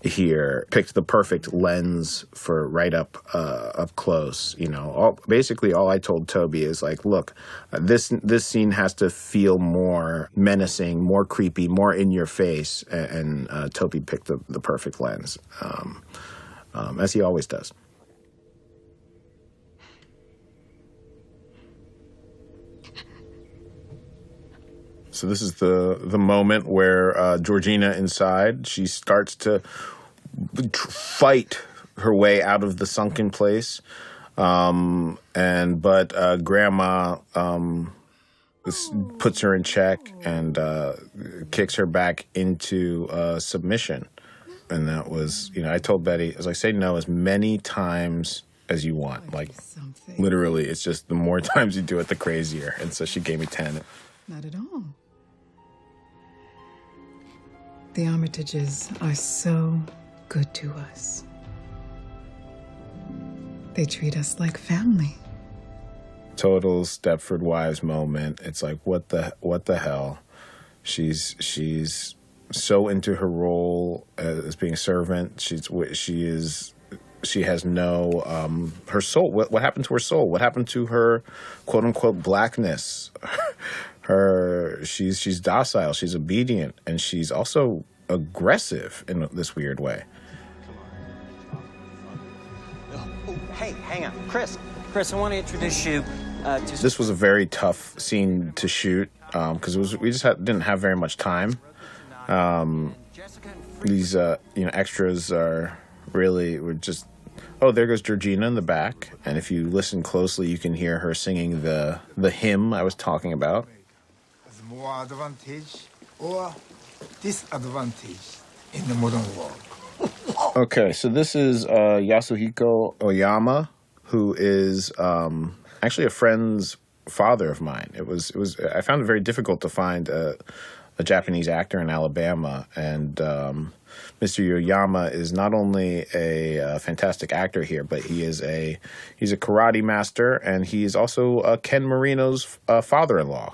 here, picked the perfect lens for right up close. Basically all I told Toby is, like, look, this scene has to feel more menacing, more creepy, more in your face. And Toby picked the perfect lens, as he always does. So this is the moment where Georgina inside, she starts to fight her way out of the sunken place. But Grandma puts her in check and kicks her back into submission. And that was, I told Betty, as I say no as many times as you want. Like, literally, it's just the more times you do it, the crazier. And so she gave me 10. Not at all. The Armitages are so good to us. They treat us like family. Total Stepford Wives moment. It's like, what the hell? She's so into her role as being a servant. She has no her soul. What happened to her soul? What happened to her quote unquote blackness? She's docile, she's obedient, and she's also aggressive in this weird way. Oh, hey, hang on. Chris, I want to introduce you to... This was a very tough scene to shoot because we just didn't have very much time. These extras were just... Oh, there goes Georgina in the back, and if you listen closely, you can hear her singing the hymn I was talking about. More advantage or disadvantage in the modern world. Okay, so this is Yasuhiko Oyama, who is actually a friend's father of mine. I found it very difficult to find a Japanese actor in Alabama, and Mr. Oyama is not only a fantastic actor here, but he's a karate master, and he's also Ken Marino's father-in-law.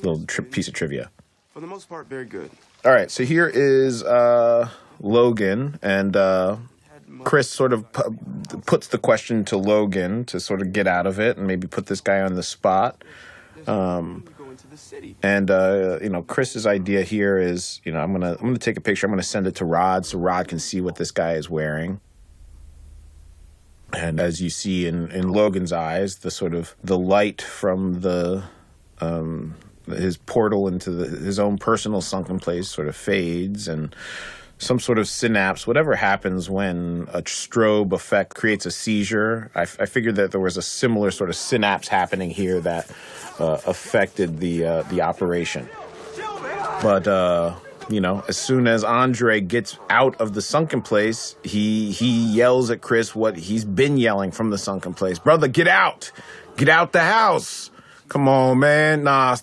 Little piece of trivia. For the most part, very good. All right, so here is Logan, and Chris sort of puts the question to Logan to sort of get out of it and maybe put this guy on the spot. Chris's idea here is, I'm gonna take a picture. I'm gonna send it to Rod so Rod can see what this guy is wearing. And as you see in Logan's eyes, the light from his portal into his own personal sunken place sort of fades, and some sort of synapse, whatever happens when a strobe effect creates a seizure. I figured that there was a similar sort of synapse happening here that affected the operation. But as soon as Andre gets out of the sunken place, he yells at Chris what he's been yelling from the sunken place. Brother, get out! Get out the house! Come on, man. Nah,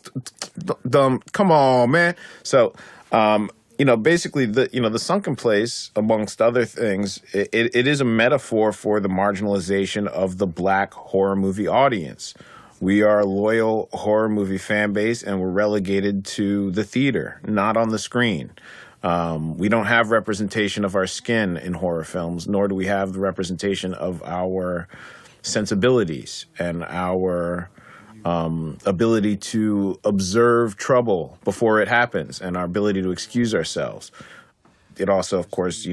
come on, man. So, basically, the sunken place, amongst other things, it is a metaphor for the marginalization of the black horror movie audience. We are a loyal horror movie fan base, and we're relegated to the theater, not on the screen. We don't have representation of our skin in horror films, nor do we have the representation of our sensibilities and our ability to observe trouble before it happens, and our ability to excuse ourselves. It also, of course,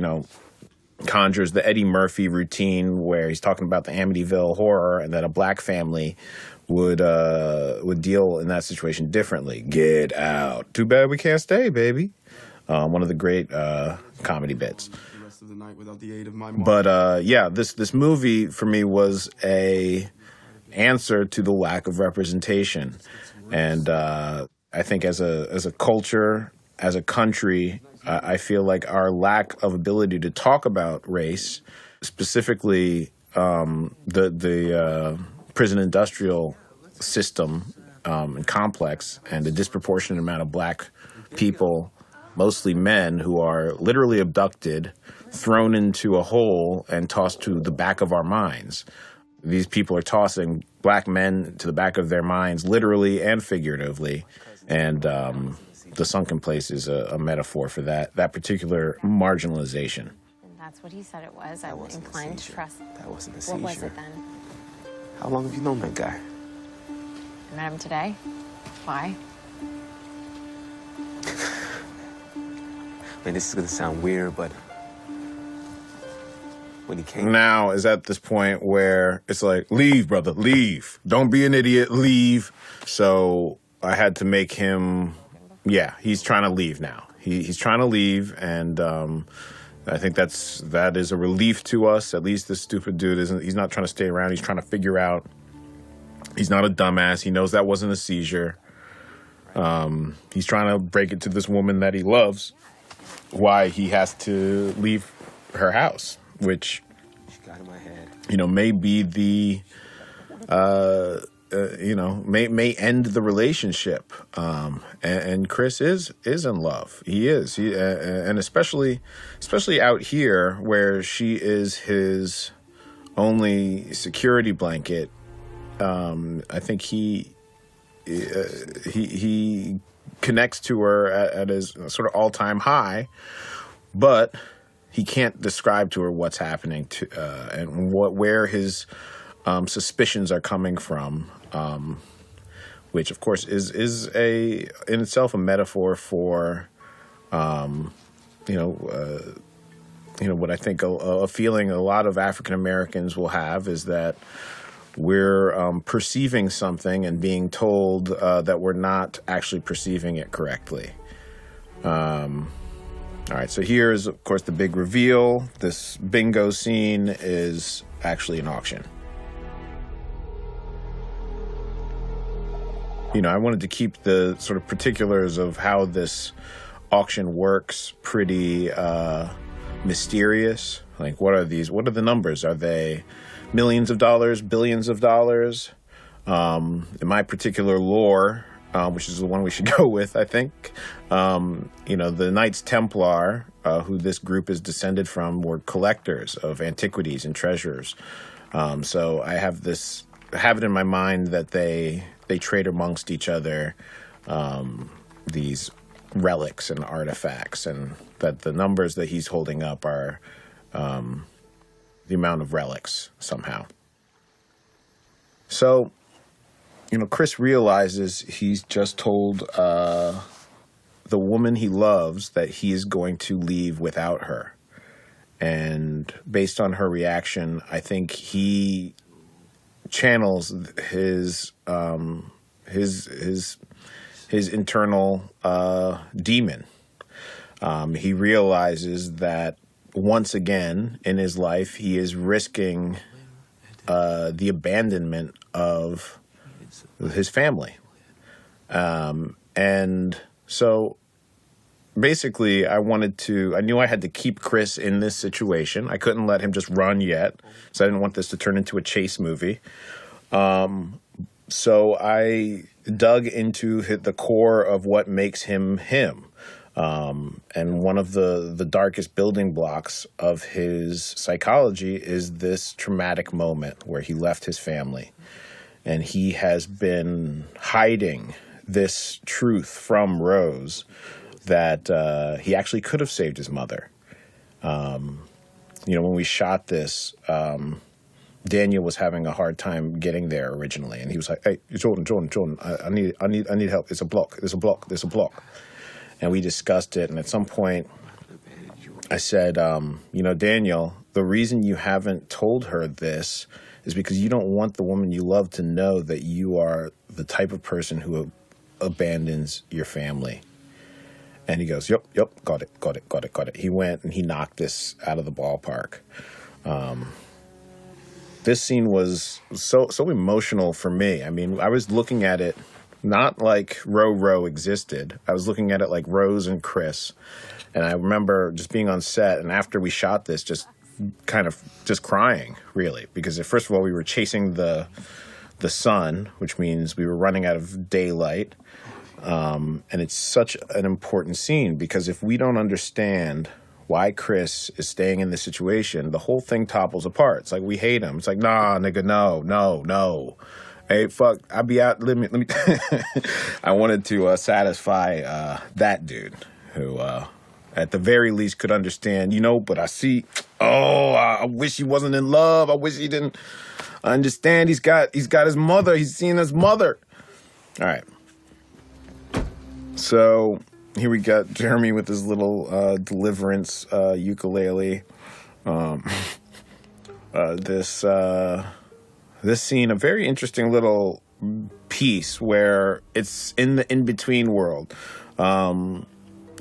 conjures the Eddie Murphy routine where he's talking about the Amityville horror and that a black family would deal in that situation differently. Get out. Too bad we can't stay, baby. One of the great comedy bits. But this movie for me was a answer to the lack of representation, and I think as a culture, as a country, I feel like our lack of ability to talk about race, specifically the prison industrial system and complex, and the disproportionate amount of black people, mostly men, who are literally abducted, thrown into a hole, and tossed to the back of our minds. These people are tossing black men to the back of their minds, literally and figuratively. And the sunken place is a metaphor for that particular marginalization. And that's what he said it was. I'm inclined to trust. That wasn't a seizure. What was it then? How long have you known that guy? I met him today. Why? Man, this is gonna sound weird, but when he came... Now is at this point where it's like, leave, brother, leave. Don't be an idiot, leave. So I had to make him, he's trying to leave now. He's trying to leave, and I think that is a relief to us. At least this stupid dude he's not trying to stay around. He's trying to figure out. He's not a dumbass. He knows that wasn't a seizure. He's trying to break it to this woman that he loves, why he has to leave her house, which, may be the, may end the relationship. And Chris is in love. He is. And especially out here where she is his only security blanket. I think he connects to her at his sort of all-time high, but he can't describe to her what's happening and where his suspicions are coming from, which of course is in itself a metaphor for What I think a feeling a lot of African Americans will have is that we're perceiving something and being told that we're not actually perceiving it correctly. All right, so here is, of course, the big reveal. This bingo scene is actually an auction. I wanted to keep the sort of particulars of how this auction works pretty mysterious. Like, what are these? What are the numbers? Are they millions of dollars, billions of dollars? In my particular lore, which is the one we should go with, I think, the Knights Templar, who this group is descended from, were collectors of antiquities and treasures. So I have it in my mind that they trade amongst each other these relics and artifacts, and that the numbers that he's holding up are the amount of relics somehow. So, Chris realizes he's just told the woman he loves that he is going to leave without her. And based on her reaction, I think he channels his internal demon. He realizes that once again in his life he is risking the abandonment of his family. And so basically I knew I had to keep Chris in this situation. I couldn't let him just run yet, so I didn't want this to turn into a chase movie. So I dug into the core of what makes him him. And one of the darkest building blocks of his psychology is this traumatic moment where he left his family. And he has been hiding this truth from Rose that he actually could have saved his mother. When we shot this, Daniel was having a hard time getting there originally, and he was like, "Hey, Jordan, I need help. There's a block. And we discussed it, and at some point, I said, Daniel, the reason you haven't told her this is because you don't want the woman you love to know that you are the type of person who abandons your family. And he goes, yep, got it. He went and he knocked this out of the ballpark. This scene was so emotional for me. I mean, I was looking at it not like Ro existed. I was looking at it like Rose and Chris. And I remember just being on set, and after we shot this, just kind of just crying, really. Because first of all, we were chasing the sun, which means we were running out of daylight. And it's such an important scene, because if we don't understand why Chris is staying in this situation, the whole thing topples apart. It's like, we hate him. It's like, nah, nigga, no. Hey, fuck, I'll be out. Let me. I wanted to satisfy that dude who, at the very least, could understand, but I see, I wish he wasn't in love. I wish he didn't understand. He's got his mother. He's seen his mother. All right. So here we got Jeremy with his little deliverance ukulele. This scene, a very interesting little piece where it's in the in-between world.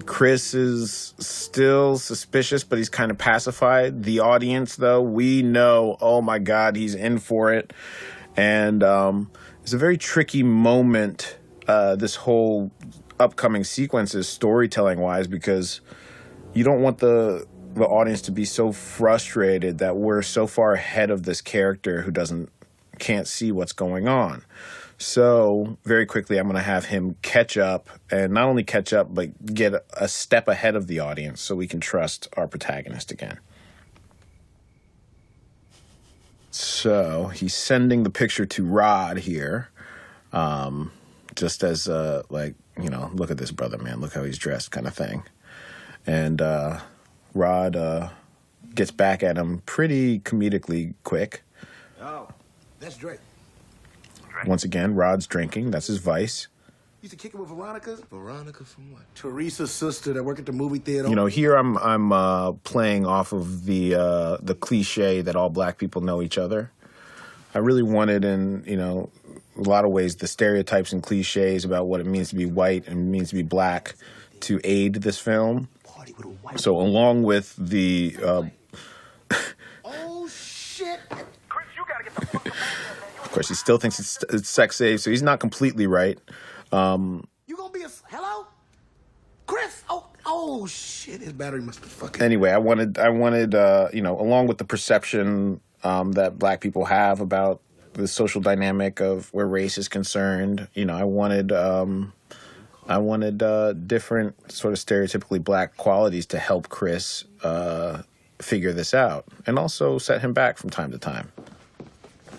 Chris is still suspicious, but he's kind of pacified. The audience, though, we know, oh my God, he's in for it. And it's a very tricky moment, this whole upcoming sequences, storytelling-wise, because you don't want the audience to be so frustrated that we're so far ahead of this character who can't see what's going on. So very quickly, I'm going to have him catch up, and not only catch up, but get a step ahead of the audience so we can trust our protagonist again. So he's sending the picture to Rod here, just as look at this brother, man. Look how he's dressed, kind of thing. And Rod gets back at him pretty comedically quick. Oh, that's Drake. Once again, Rod's drinking. That's his vice. Used to kick it with Veronica's. Veronica from what? Teresa's sister that worked at the movie theater. You know, here I'm playing off of the cliche that all black people know each other. I really wanted, in a lot of ways, the stereotypes and cliches about what it means to be white and means to be black to aid this film. So along with the Oh shit! Chris, you gotta get the fuck up. of course, he still thinks it's sex safe, so he's not completely right. You gonna be a hello, Chris? Oh shit! His battery must be fucking. Anyway, I wanted along with the perception that black people have about the social dynamic of where race is concerned, I wanted different sort of stereotypically black qualities to help Chris figure this out, and also set him back from time to time.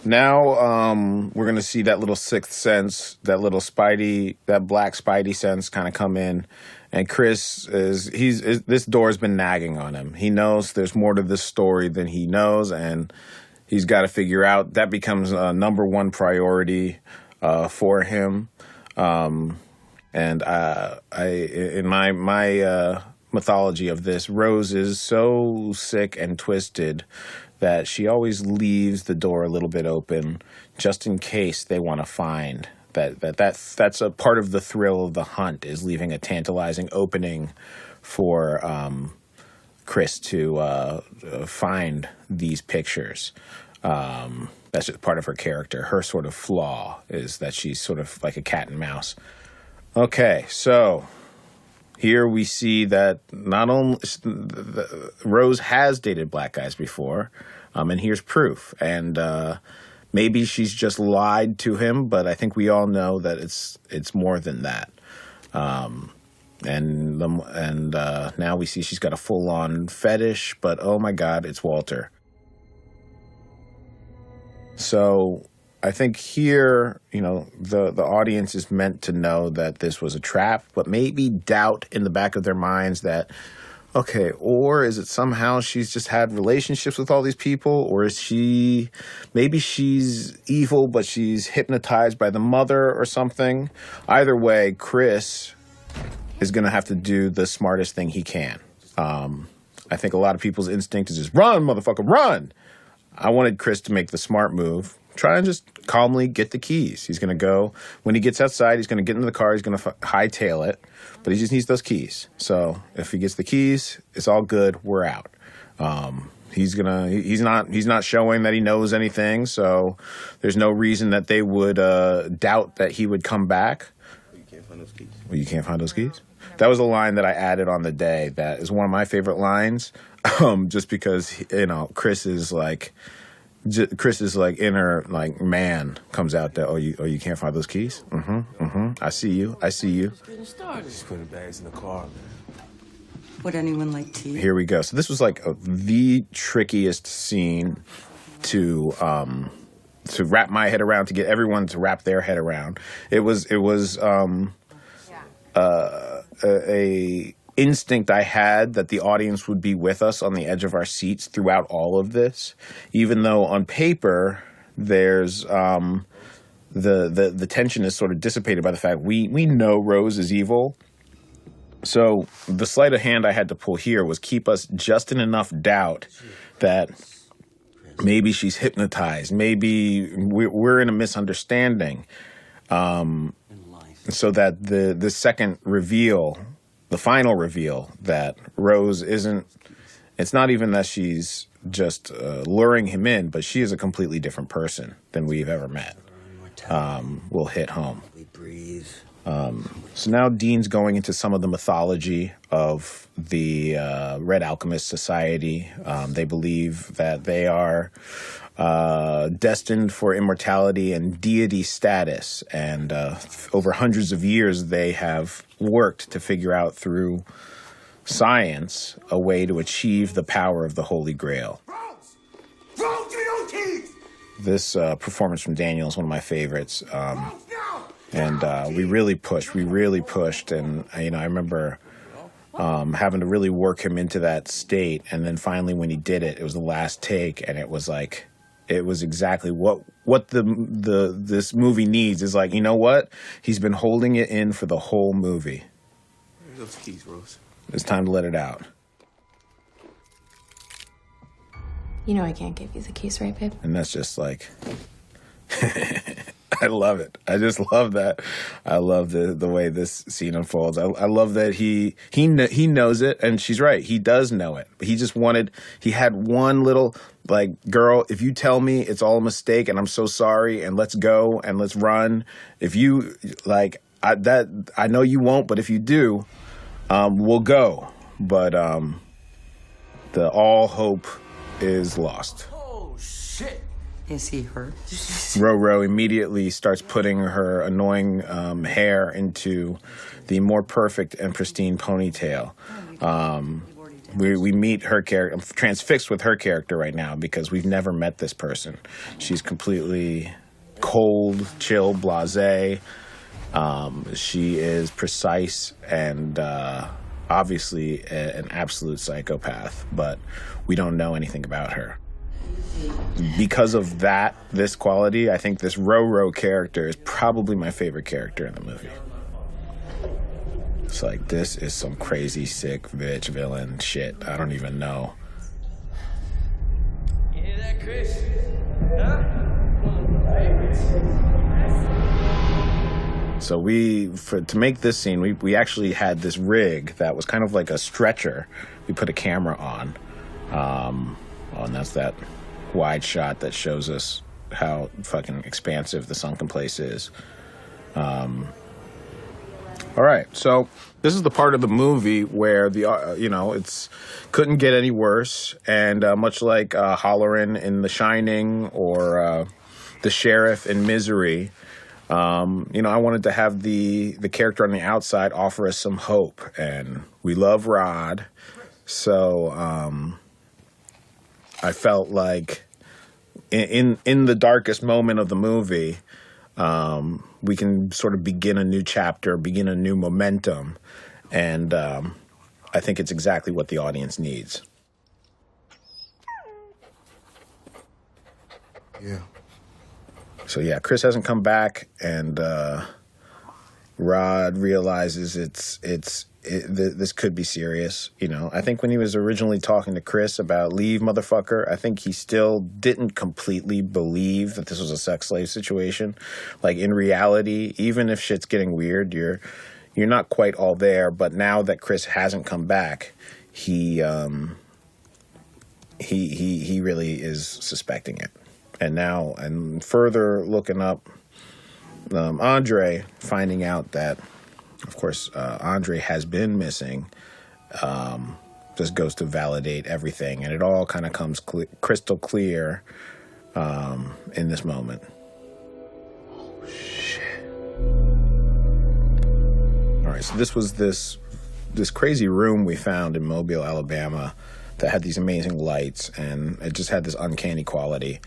Now we're going to see that little sixth sense, that little that black spidey sense kind of come in. And Chris this door's been nagging on him. He knows there's more to this story than he knows, and he's got to figure out. That becomes a number one priority for him. And in my mythology of this, Rose is so sick and twisted that she always leaves the door a little bit open just in case they want to find that's a part of the thrill of the hunt, is leaving a tantalizing opening for Chris to find these pictures. That's just part of her character. Her sort of flaw is that she's sort of like a cat and mouse. Okay, so here we see that not only Rose has dated black guys before, and here's proof. And maybe she's just lied to him, but I think we all know that it's more than that. And now we see she's got a full-on fetish, but oh my God, it's Walter. So I think here, the audience is meant to know that this was a trap, but maybe doubt in the back of their minds that, okay, or is it somehow she's just had relationships with all these people, or is maybe she's evil, but she's hypnotized by the mother or something? Either way, Chris is going to have to do the smartest thing he can. I think a lot of people's instinct is just, run, motherfucker, run! I wanted Chris to make the smart move. Try and just calmly get the keys. He's going to go. When he gets outside, he's going to get into the car. He's going to hightail it. But he just needs those keys. So if he gets the keys, it's all good. We're out. He's not showing that he knows anything. So there's no reason that they would doubt that he would come back. You can't find those keys. Well, you can't find those keys? That was a line that I added on the day. That is one of my favorite lines. Just because, Chris is like inner man comes out that, you can't find those keys? I see you. Getting started. Just putting bags in the car, man. Would anyone like tea? Here we go. So this was the trickiest scene to wrap my head around, to get everyone to wrap their head around. It was a instinct I had that the audience would be with us on the edge of our seats throughout all of this, even though on paper there's the tension is sort of dissipated by the fact we know Rose is evil. So the sleight of hand I had to pull here was keep us just in enough doubt that maybe she's hypnotized, maybe we're in a misunderstanding, so that the second reveal, the final reveal, that Rose isn't, it's not even that she's just luring him in, but she is a completely different person than we've ever met, will hit home. So now Dean's going into some of the mythology of the Red Alchemist Society. They believe that they are destined for immortality and deity status, and over hundreds of years they have worked to figure out through science a way to achieve the power of the Holy Grail. This performance from Daniel is one of my favorites, and we really pushed, and I remember having to really work him into that state, and then finally when he did it, it was the last take, and it was like it was exactly what this movie needs. Is like, you know what? He's been holding it in for the whole movie. Where's those keys, Rose? It's time to let it out. You know I can't give you the keys, right, babe? And that's just like, I love it. I just love that. I love the way this scene unfolds. I love that he knows it, and she's right. He does know it. But he had one little, like, girl, if you tell me it's all a mistake and I'm so sorry and let's go and let's run. If you, like, I know you won't, but if you do, we'll go. But all hope is lost. Oh, shit. Is he hurt? Roro immediately starts putting her annoying hair into the more perfect and pristine ponytail. We meet her character. I'm transfixed with her character right now because we've never met this person. She's completely cold, chill, blasé. She is precise and obviously an absolute psychopath, but we don't know anything about her. Because of this quality, I think this Roro character is probably my favorite character in the movie. It's like, this is some crazy, sick, bitch, villain shit. I don't even know. You hear that, Chris? Huh? So to make this scene, we actually had this rig that was kind of like a stretcher. We put a camera on. And that's that wide shot that shows us how fucking expansive the sunken place is. All right, so this is the part of the movie where it's couldn't get any worse, and much like Hollerin in The Shining or the sheriff in Misery, I wanted to have the character on the outside offer us some hope, and we love Rod, so I felt like in the darkest moment of the movie, we can sort of begin a new chapter, begin a new momentum, and I think it's exactly what the audience needs. Yeah. So yeah, Chris hasn't come back, and Rod realizes this could be serious. I think when he was originally talking to Chris about leave, motherfucker, I think he still didn't completely believe that this was a sex slave situation. Like, in reality, even if shit's getting weird, you're not quite all there. But now that Chris hasn't come back, he really is suspecting it. And further looking up Andre, finding out that, of course, Andre has been missing, just goes to validate everything. And it all kind of comes crystal clear in this moment. Oh, shit. All right, so this was this crazy room we found in Mobile, Alabama, that had these amazing lights, and it just had this uncanny quality.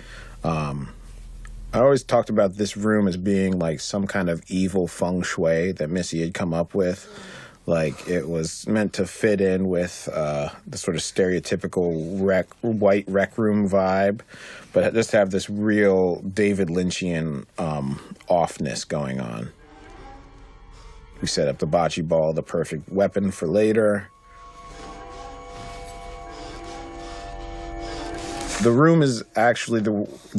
I always talked about this room as being like some kind of evil feng shui that Missy had come up with. Like, it was meant to fit in with the sort of stereotypical white rec room vibe, but just have this real David Lynchian offness going on. We set up the bocce ball, the perfect weapon for later. The room is actually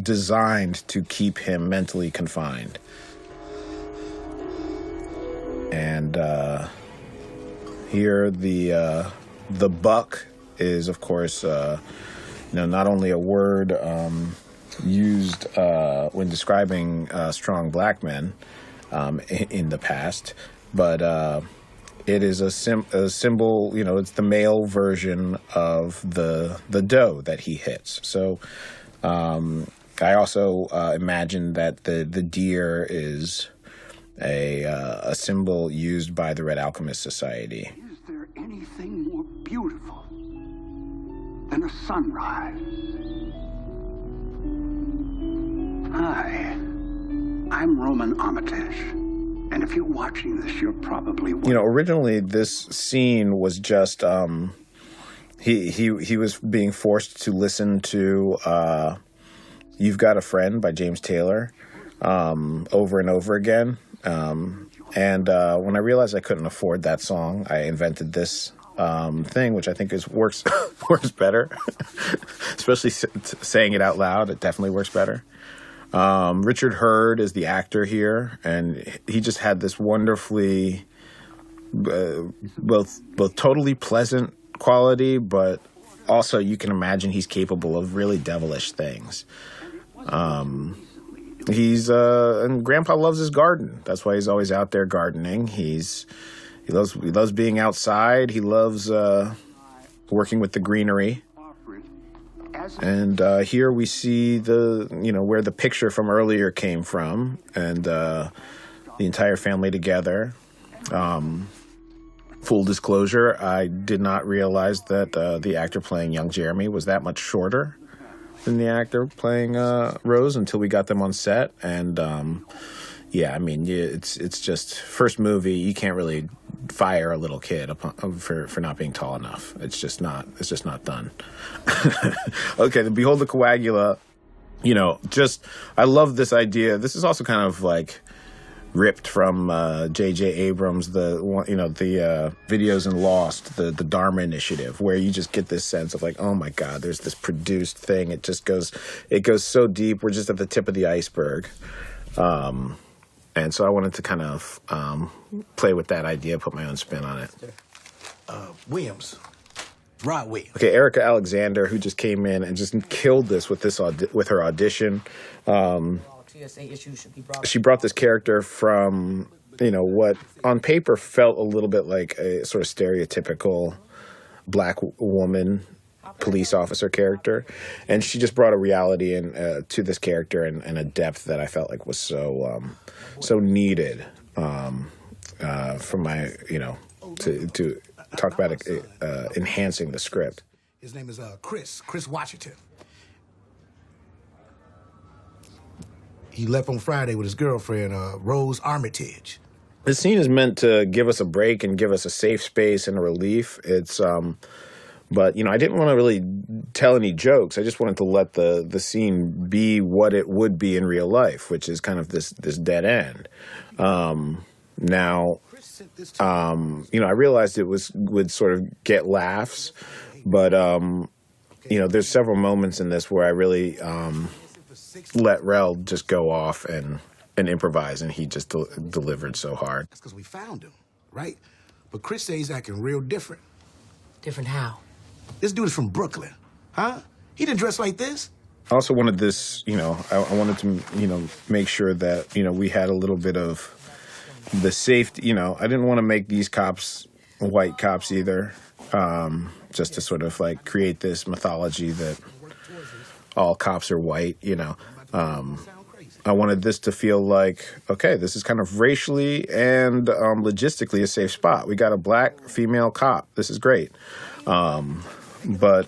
designed to keep him mentally confined. And here the buck is, of course, not only a word used when describing strong black men in the past, but it is a symbol, it's the male version of the doe that he hits. So I also imagine that the deer is a symbol used by the Red Alchemist Society. Is there anything more beautiful than a sunrise? Hi, I'm Roman Armitage. And if you're watching this, you're probably... Originally this scene was just, he was being forced to listen to You've Got a Friend by James Taylor over and over again. And when I realized I couldn't afford that song, I invented this thing, which I think works better. Especially saying it out loud, it definitely works better. Richard Hurd is the actor here, and he just had this wonderfully both totally pleasant quality, but also you can imagine he's capable of really devilish things. And Grandpa loves his garden. That's why he's always out there gardening. He loves being outside. He loves working with the greenery. And here we see where the picture from earlier came from, and the entire family together. Full disclosure, I did not realize that the actor playing young Jeremy was that much shorter than the actor playing Rose until we got them on set. And it's just first movie. You can't really fire a little kid for not being tall enough. It's just not done. Okay, the Behold the Coagula. I love this idea. This is also kind of like ripped from J.J. Abrams, the videos in Lost, the Dharma Initiative, where you just get this sense of like, oh my God, there's this produced thing. It goes so deep. We're just at the tip of the iceberg. And so I wanted to kind of play with that idea, put my own spin on it. Williams. Rod Williams. Okay, Erica Alexander, who just came in and just killed this with her audition. She brought this character from, what on paper felt a little bit like a sort of stereotypical black woman police officer character, and she just brought a reality to this character and a depth that I felt like was so needed for my to talk about enhancing the script. His name is Chris Washington. He left on Friday with his girlfriend, Rose Armitage. This scene is meant to give us a break and give us a safe space and a relief. It's but I didn't want to really tell any jokes. I just wanted to let the scene be what it would be in real life, which is kind of this dead end. Now, I realized it would sort of get laughs, but there's several moments in this where I really let Rel just go off and improvise, and he just delivered so hard. That's because we found him, right? But Chris says he's acting real different. Different how? This dude is from Brooklyn, huh? He didn't dress like this. I also wanted this, I wanted to, make sure that, we had a little bit of the safety, I didn't want to make these cops white cops either, just to sort of like create this mythology that all cops are white, I wanted this to feel like, okay, this is kind of racially and logistically a safe spot. We got a black female cop. This is great. But,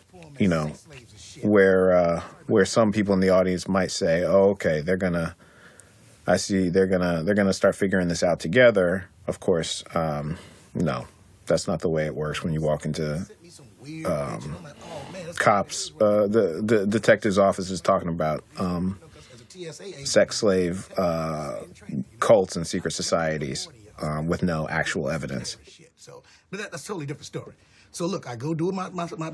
where some people in the audience might say, oh, okay, they're gonna start figuring this out together. Of course, no, that's not the way it works when you walk into cops. The detective's office is talking about sex slave cults and secret societies with no actual evidence. But that's a totally different story. So look, I go do my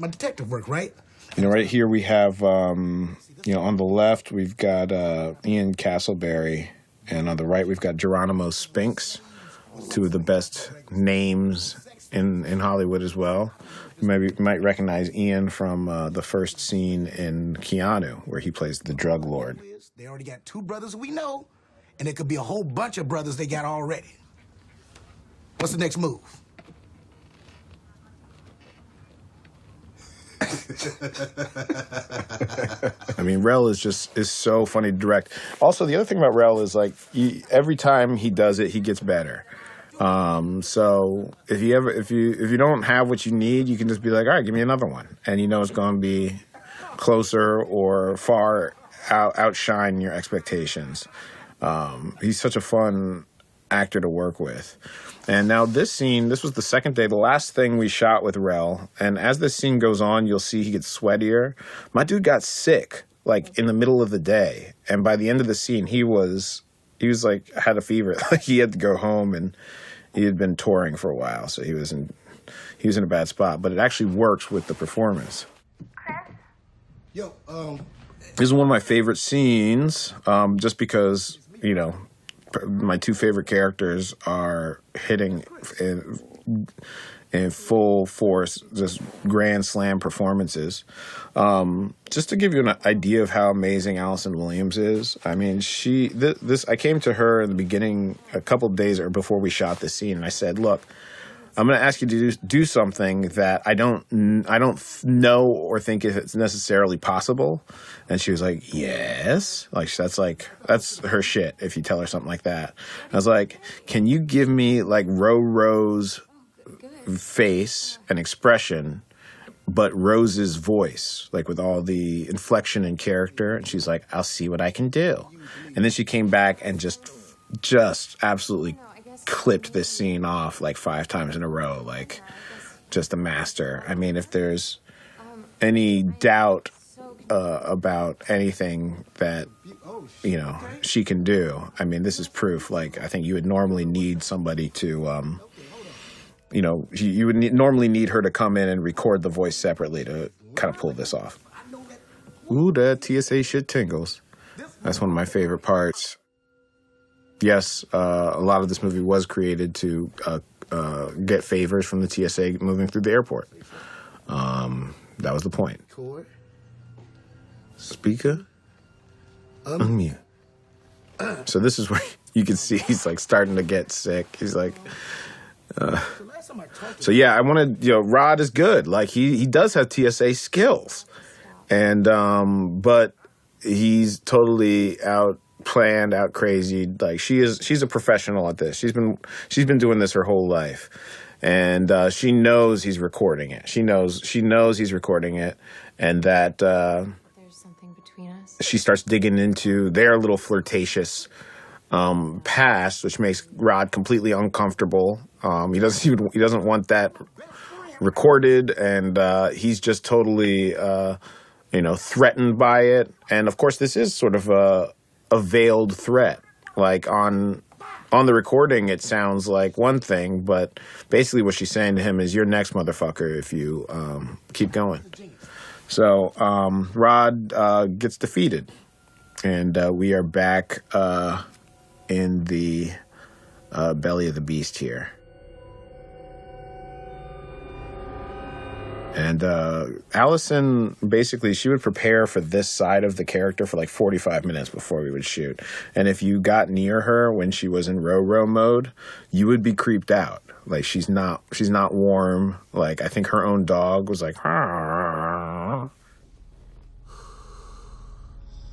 detective work, right? Right here we have, on the left we've got Ian Castleberry, and on the right we've got Geronimo Spinks, two of the best names in Hollywood as well. You might recognize Ian from the first scene in Keanu, where he plays the drug lord. They already got 2 brothers we know, and it could be a whole bunch of brothers they got already. What's the next move? I mean, Rel is so funny to direct. Also, the other thing about Rel is like every time he does it, he gets better. So if you don't have what you need, you can just be like, all right, give me another one, and it's going to be closer or far outshine your expectations. He's such a fun actor to work with. And now this was the second day, the last thing we shot with Rel. And as this scene goes on, you'll see he gets sweatier. My dude got sick like in the middle of the day. And by the end of the scene, he was like had a fever. Like he had to go home, and he had been touring for a while, so he was in a bad spot. But it actually works with the performance. Yo, This is one of my favorite scenes, just because, you know, my two favorite characters are hitting in full force, just grand slam performances. Just to give you an idea of how amazing Allison Williams is, I mean, I came to her in the beginning, a couple of days before we shot this scene, and I said, look, I'm going to ask you to do something that I don't know or think if it's necessarily possible. And she was like, yes. Like, that's her shit if you tell her something like that. I was like, can you give me, like, Rose's face and expression, but Rose's voice, like, with all the inflection and character? And she's like, I'll see what I can do. And then she came back and just absolutely clipped this scene off like 5 times in a row, like just a master. I mean, if there's any doubt about anything that, you know, she can do, I mean, this is proof. Like, I think you would normally need somebody to, you know, you would normally need her to come in and record the voice separately to kind of pull this off. Ooh, that TSA shit tingles. That's one of my favorite parts. Yes, a lot of this movie was created to get favors from the TSA moving through the airport. That was the point. Speaker, unmute. So this is where you can see he's like starting to get sick. He's like, so yeah, I wanted, you know, Rod is good. Like he does have TSA skills, and but he's totally planned out crazy. Like she's a professional at this. She's been doing this her whole life, and she knows he's recording it. She knows he's recording it, and that There's something between us. she starts digging into their little flirtatious past, which makes Rod completely uncomfortable. He doesn't want that recorded, and he's just totally you know, threatened by it. And of course, this is sort of a veiled threat. Like on the recording, it sounds like one thing, but basically what she's saying to him is, "You're next, motherfucker, if you keep going." So Rod gets defeated, and we are back in the belly of the beast here. And Allison, basically, she would prepare for this side of the character for like 45 minutes before we would shoot. And if you got near her when she was in row mode, you would be creeped out. Like, she's not warm. Like, I think her own dog was like, "Arr."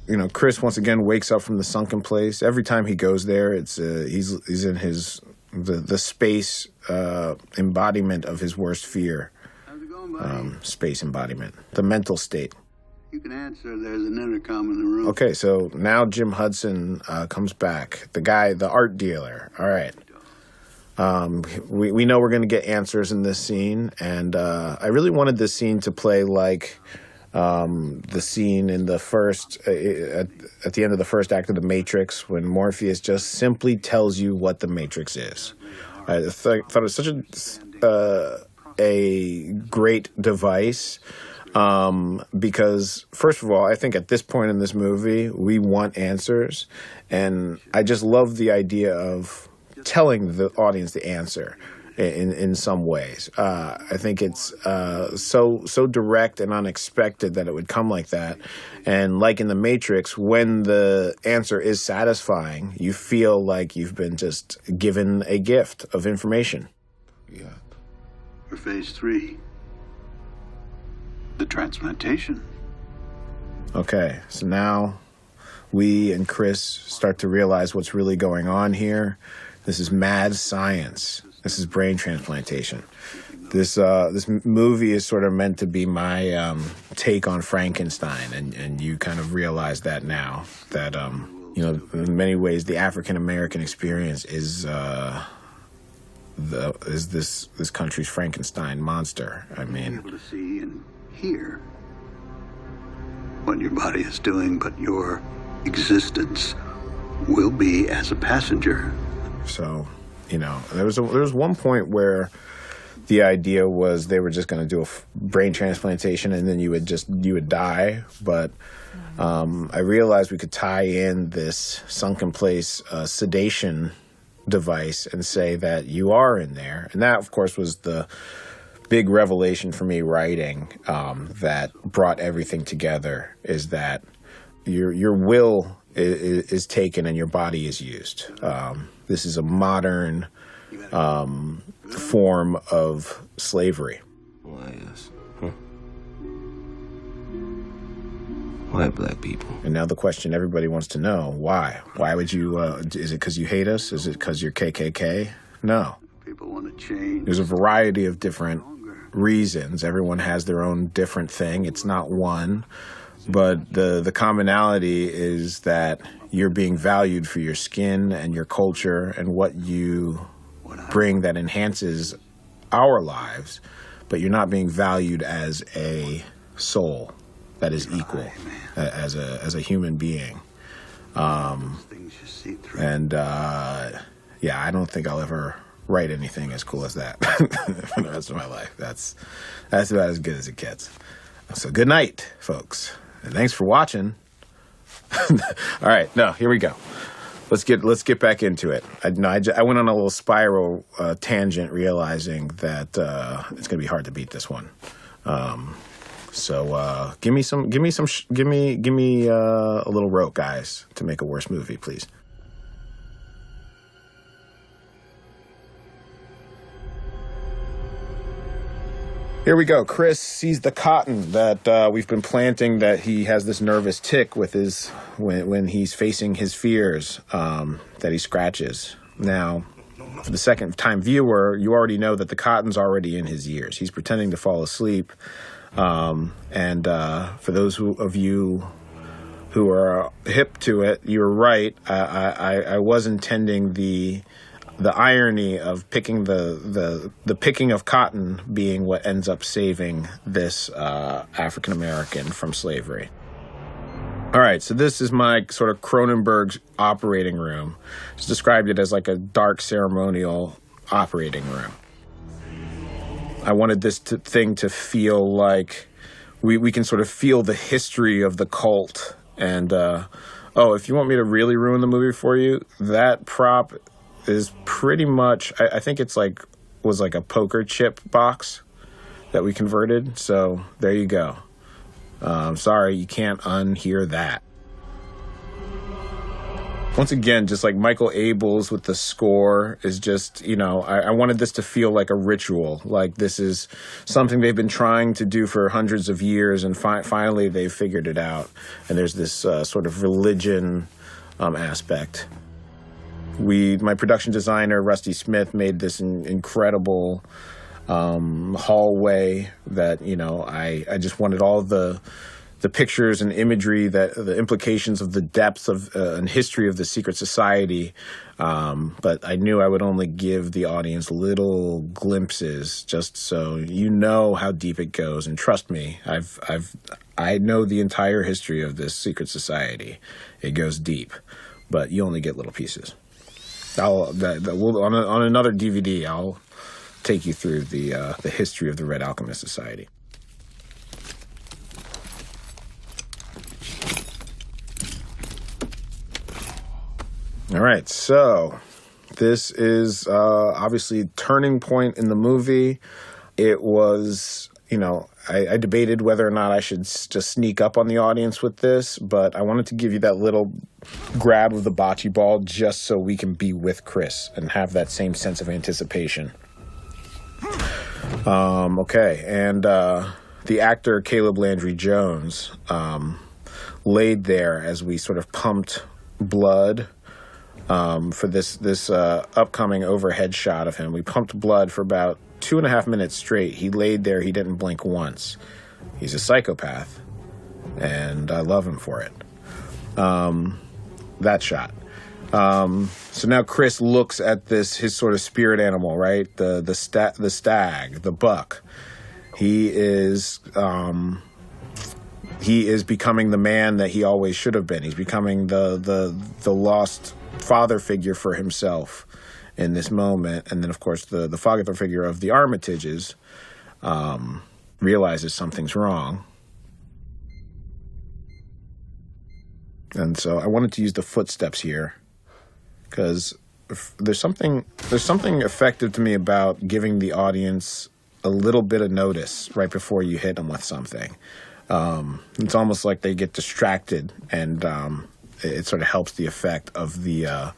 You know, Chris once again wakes up from the sunken place. Every time he goes there, it's he's in the space embodiment of his worst fear. Space embodiment, the mental state. You can answer. There's an intercom in the room. Okay, so now Jim Hudson comes back. The guy, the art dealer. All right. We know we're going to get answers in this scene, and I really wanted this scene to play like the scene in the first, at the end of the first act of The Matrix, when Morpheus just simply tells you what the Matrix is. I thought it was such a great device, because first of all, I think at this point in this movie, we want answers, and I just love the idea of telling the audience the answer in some ways. I think it's so direct and unexpected that it would come like that. And like in The Matrix, when the answer is satisfying, you feel like you've been just given a gift of information. Yeah. For phase 3, the transplantation. Okay, so now we and Chris start to realize what's really going on here. This is mad science. This is brain transplantation. This movie is sort of meant to be my take on Frankenstein, and you kind of realize that now, that you know, in many ways the African American experience is this country's Frankenstein monster. I mean, Able to see and hear what your body is doing, but your existence will be as a passenger. So, you know, there was one point where the idea was they were just going to do a brain transplantation and then you would die. But I realized we could tie in this sunken place sedation device and say that you are in there. And that, of course, was the big revelation for me writing that brought everything together, is that your will is taken and your body is used. This is a modern form of slavery. Why, yes. Why black people? And now the question everybody wants to know, why? Why would you, is it because you hate us? Is it because you're KKK? No. People want to change. There's a variety of different reasons. Everyone has their own different thing. It's not one. But the commonality is that you're being valued for your skin and your culture and what you bring that enhances our lives, but you're not being valued as a soul that is equal, as a human being. And yeah, I don't think I'll ever write anything as cool as that for the rest of my life. That's about as good as it gets. So good night, folks. And thanks for watching. All right, no, here we go. Let's get back into it. I went on a little spiral tangent, realizing that it's gonna be hard to beat this one. So give me a little rope, guys, to make a worse movie, please. Here we go. Chris sees the cotton that we've been planting, that he has this nervous tick with his when he's facing his fears, that he scratches. Now, for the second time viewer, you already know that the cotton's already in his ears. He's pretending to fall asleep. And for those of you who are hip to it, you're right. I was intending the irony of picking the picking of cotton being what ends up saving this African American from slavery. All right, so this is my sort of Cronenberg operating room. Just described it as like a dark ceremonial operating room. I wanted this thing to feel like we can sort of feel the history of the cult. And if you want me to really ruin the movie for you, that prop is pretty much, I think it's was like a poker chip box that we converted. So there you go. Sorry, you can't unhear that. Once again, just like Michael Abels with the score is just, I wanted this to feel like a ritual. Like this is something they've been trying to do for hundreds of years, and finally they've figured it out. And there's this sort of religion aspect. My production designer, Rusty Smith, made this incredible hallway that, I just wanted all the pictures and imagery, that the implications of the depth of and history of the secret society. But I knew I would only give the audience little glimpses, just so you know how deep it goes. And trust me, I know the entire history of this secret society. It goes deep, but you only get little pieces. On another DVD, I'll take you through the history of the Red Alchemist Society. All right, so this is obviously a turning point in the movie. It was, I debated whether or not I should just sneak up on the audience with this, but I wanted to give you that little grab of the bocce ball just so we can be with Chris and have that same sense of anticipation. Okay, and the actor Caleb Landry Jones laid there as we sort of pumped blood for this upcoming overhead shot of him. We pumped blood for about 2.5 minutes straight. He laid there. He didn't blink once. He's a psychopath, and I love him for it. That shot. So now Chris looks at his sort of spirit animal, right? The stag, the buck. He is he is becoming the man that he always should have been. He's becoming the lost father figure for himself in this moment. And then, of course, the father figure of the Armitages realizes something's wrong. And so I wanted to use the footsteps here because there's something effective to me about giving the audience a little bit of notice right before you hit them with something. It's almost like they get distracted, and it sort of helps the effect of the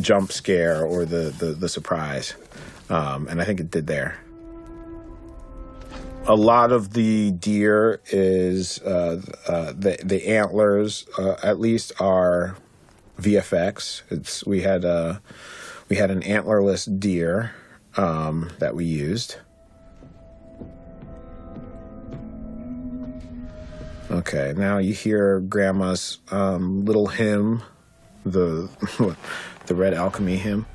jump scare or the surprise. And I think it did there. A lot of the deer is the antlers, at least, are VFX. We had an antlerless deer that we used. Okay, now you hear Grandma's little hymn, the Red Alchemy hymn.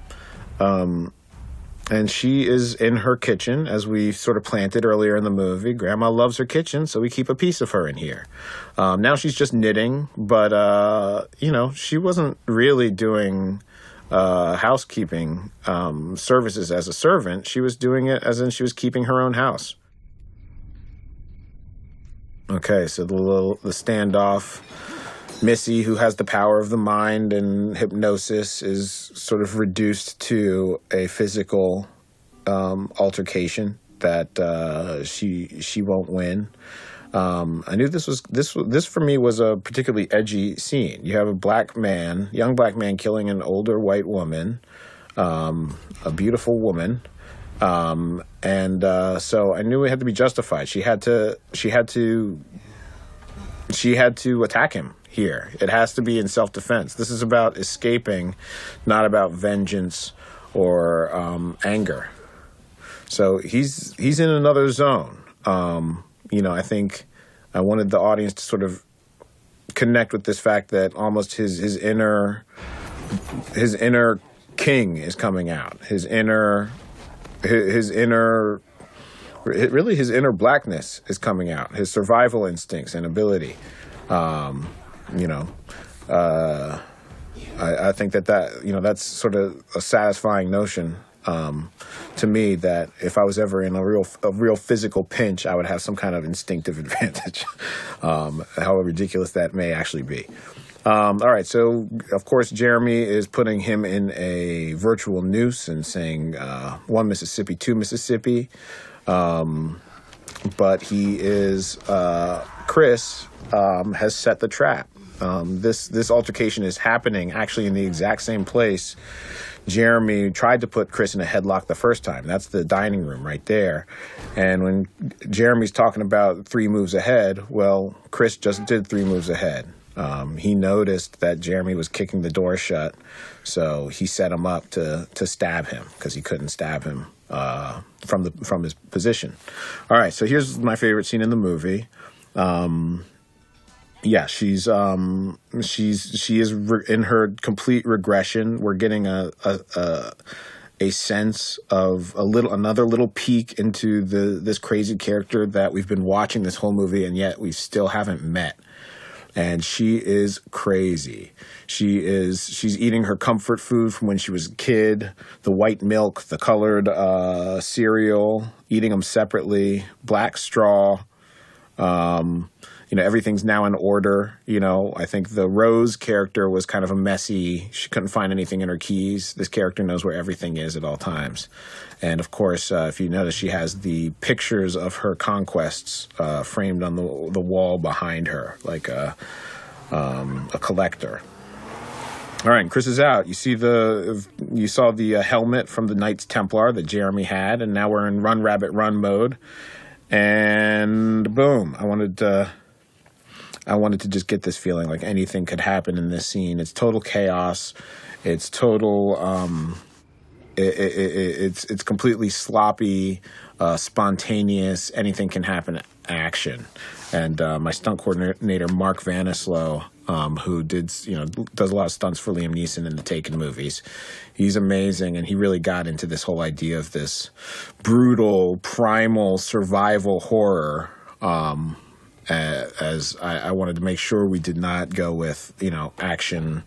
And she is in her kitchen, as we sort of planted earlier in the movie. Grandma loves her kitchen, so we keep a piece of her in here. Now she's just knitting, but, she wasn't really doing housekeeping services as a servant. She was doing it as in she was keeping her own house. Okay, so the standoff. Missy, who has the power of the mind and hypnosis, is sort of reduced to a physical altercation that she won't win. I knew this for me was a particularly edgy scene. You have a young black man killing an older white woman, a beautiful woman. So I knew it had to be justified. She had to attack him here. It has to be in self-defense. This is about escaping, not about vengeance or anger. So he's in another zone. I think I wanted the audience to sort of connect with this fact that almost his inner king is coming out. His inner blackness is coming out. His survival instincts and ability. I think that's sort of a satisfying notion to me, that if I was ever in a real physical pinch, I would have some kind of instinctive advantage, however ridiculous that may actually be. All right, so of course Jeremy is putting him in a virtual noose and saying 1 Mississippi, 2 Mississippi, but he is Chris has set the trap. This altercation is happening actually in the exact same place Jeremy tried to put Chris in a headlock the first time. That's the dining room right there. And when Jeremy's talking about 3 moves ahead, well, Chris just did 3 moves ahead. He noticed that Jeremy was kicking the door shut, so he set him up to stab him because he couldn't stab him from his position. All right, so here's my favorite scene in the movie. She is in her complete regression. We're getting a sense of another little peek into this crazy character that we've been watching this whole movie, and yet we still haven't met. And she is crazy. She's eating her comfort food from when she was a kid, the white milk, the colored cereal, eating them separately, black straw. Everything's now in order. I think the Rose character was kind of a messy. She couldn't find anything in her keys. This character knows where everything is at all times. And of course, if you notice, she has the pictures of her conquests framed on the wall behind her, like a collector. All right, Chris is out. You saw the helmet from the Knights Templar that Jeremy had, and now we're in Run Rabbit Run mode. And boom! I wanted to just get this feeling like anything could happen in this scene. It's total chaos. It's total. It's completely sloppy, spontaneous. Anything can happen. Action. And my stunt coordinator Mark Vanislow, who does a lot of stunts for Liam Neeson in the Taken movies. He's amazing, and he really got into this whole idea of this brutal, primal survival horror. as I wanted to make sure we did not go with, action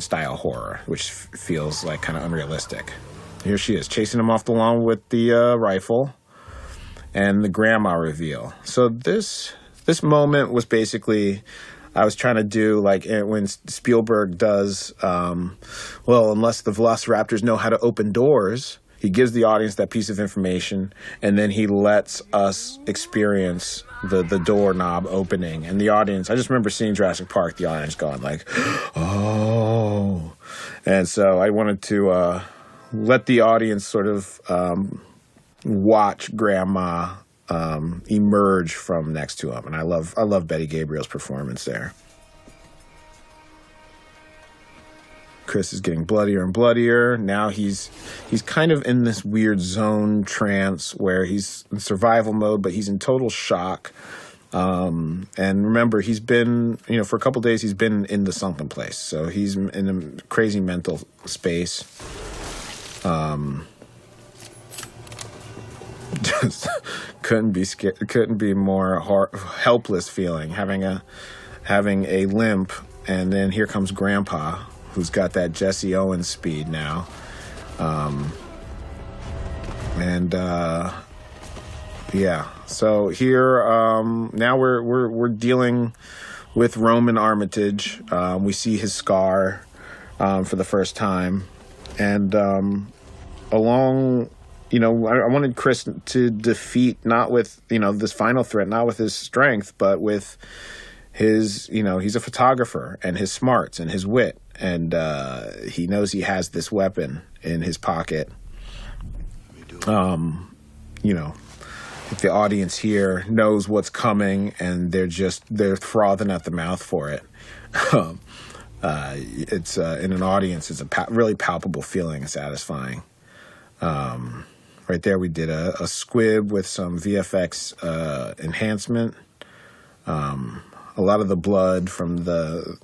style horror, which feels like kind of unrealistic. Here she is, chasing him off the lawn with the rifle, and the grandma reveal. So this moment was basically, I was trying to do like when Spielberg does, unless the Velociraptors know how to open doors, he gives the audience that piece of information, and then he lets us experience the doorknob opening. And the audience, I just remember seeing Jurassic Park, the audience going like, oh. And so I wanted to let the audience sort of watch Grandma emerge from next to him. And I love Betty Gabriel's performance there. Chris is getting bloodier and bloodier. Now he's kind of in this weird zone trance where he's in survival mode, but he's in total shock. And remember, he's been, for a couple days, he's been in the sunken place. So he's in a crazy mental space. Just couldn't be more helpless feeling, having a limp. And then here comes Grandpa, who's got that Jesse Owens speed now. So here, now we're dealing with Roman Armitage. We see his scar for the first time. And I wanted Chris to defeat, not with, this final threat, not with his strength, but with his, he's a photographer, and his smarts and his wit. And he knows he has this weapon in his pocket. If the audience here knows what's coming, and they're frothing at the mouth for it. It's in an audience, it's a really palpable feeling and satisfying. Right there, we did a squib with some VFX enhancement. A lot of the blood from the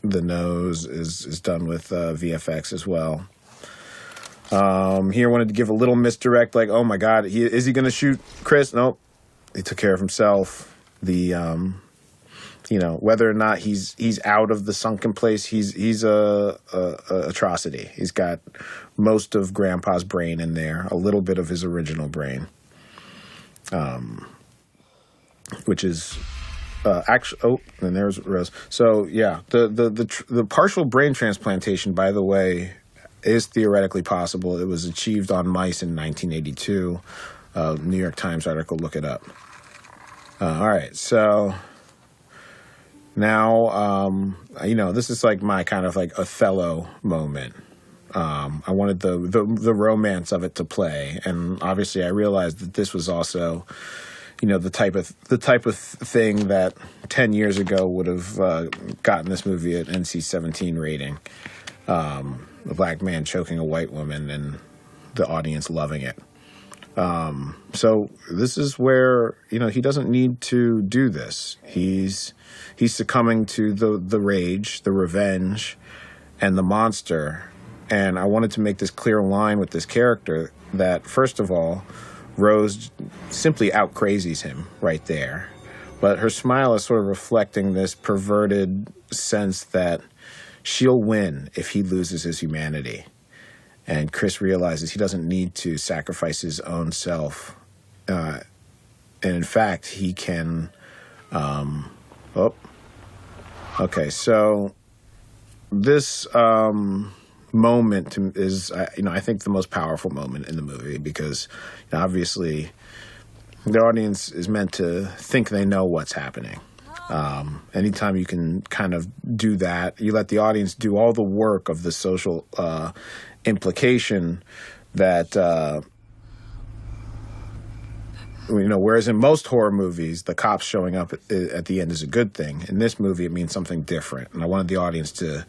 nose is done with VFX as well. Here, wanted to give a little misdirect, like, oh my God, is he going to shoot Chris? Nope, he took care of himself. Whether or not he's out of the sunken place, he's a atrocity. He's got most of Grandpa's brain in there, a little bit of his original brain, which is actually. Oh, and there's Rose. So yeah, the partial brain transplantation, by the way, is theoretically possible. It was achieved on mice in 1982. New York Times article. Look it up. All right, so. Now, this is like my kind of like Othello moment. I wanted the romance of it to play, and obviously I realized that this was also, the type of thing that 10 years ago would have gotten this movie an NC-17 rating. A black man choking a white woman and the audience loving it. So this is where, he doesn't need to do this. He's succumbing to the rage, the revenge, and the monster. And I wanted to make this clear line with this character that, first of all, Rose simply out-crazies him right there. But her smile is sort of reflecting this perverted sense that she'll win if he loses his humanity. And Chris realizes he doesn't need to sacrifice his own self. And in fact, he can... Okay, so this moment is, I think, the most powerful moment in the movie because, obviously, the audience is meant to think they know what's happening. Anytime you can kind of do that, you let the audience do all the work of the social implication that, whereas in most horror movies, the cops showing up at the end is a good thing. In this movie, it means something different. And I wanted the audience to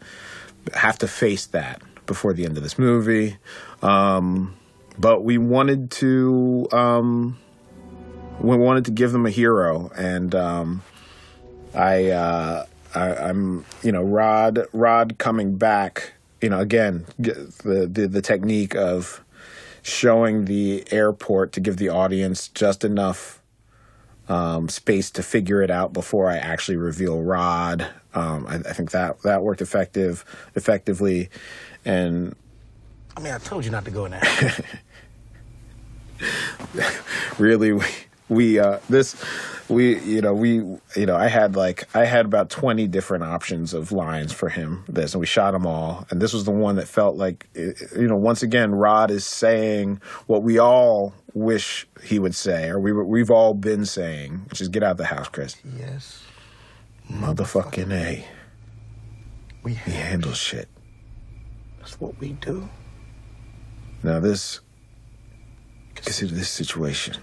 have to face that before the end of this movie. But we wanted to give them a hero. And I'm Rod coming back, again, the technique of showing the airport to give the audience just enough space to figure it out before I actually reveal Rod. I think that worked effectively. And I mean, I told you not to go in there. really, I had about 20 different options of lines for him, and we shot them all. And this was the one that felt like, once again, Rod is saying what we all wish he would say, or we've all been saying, which is get out of the house, Chris. Yes. Motherfucking A. We handle shit. That's what we do. Now consider this situation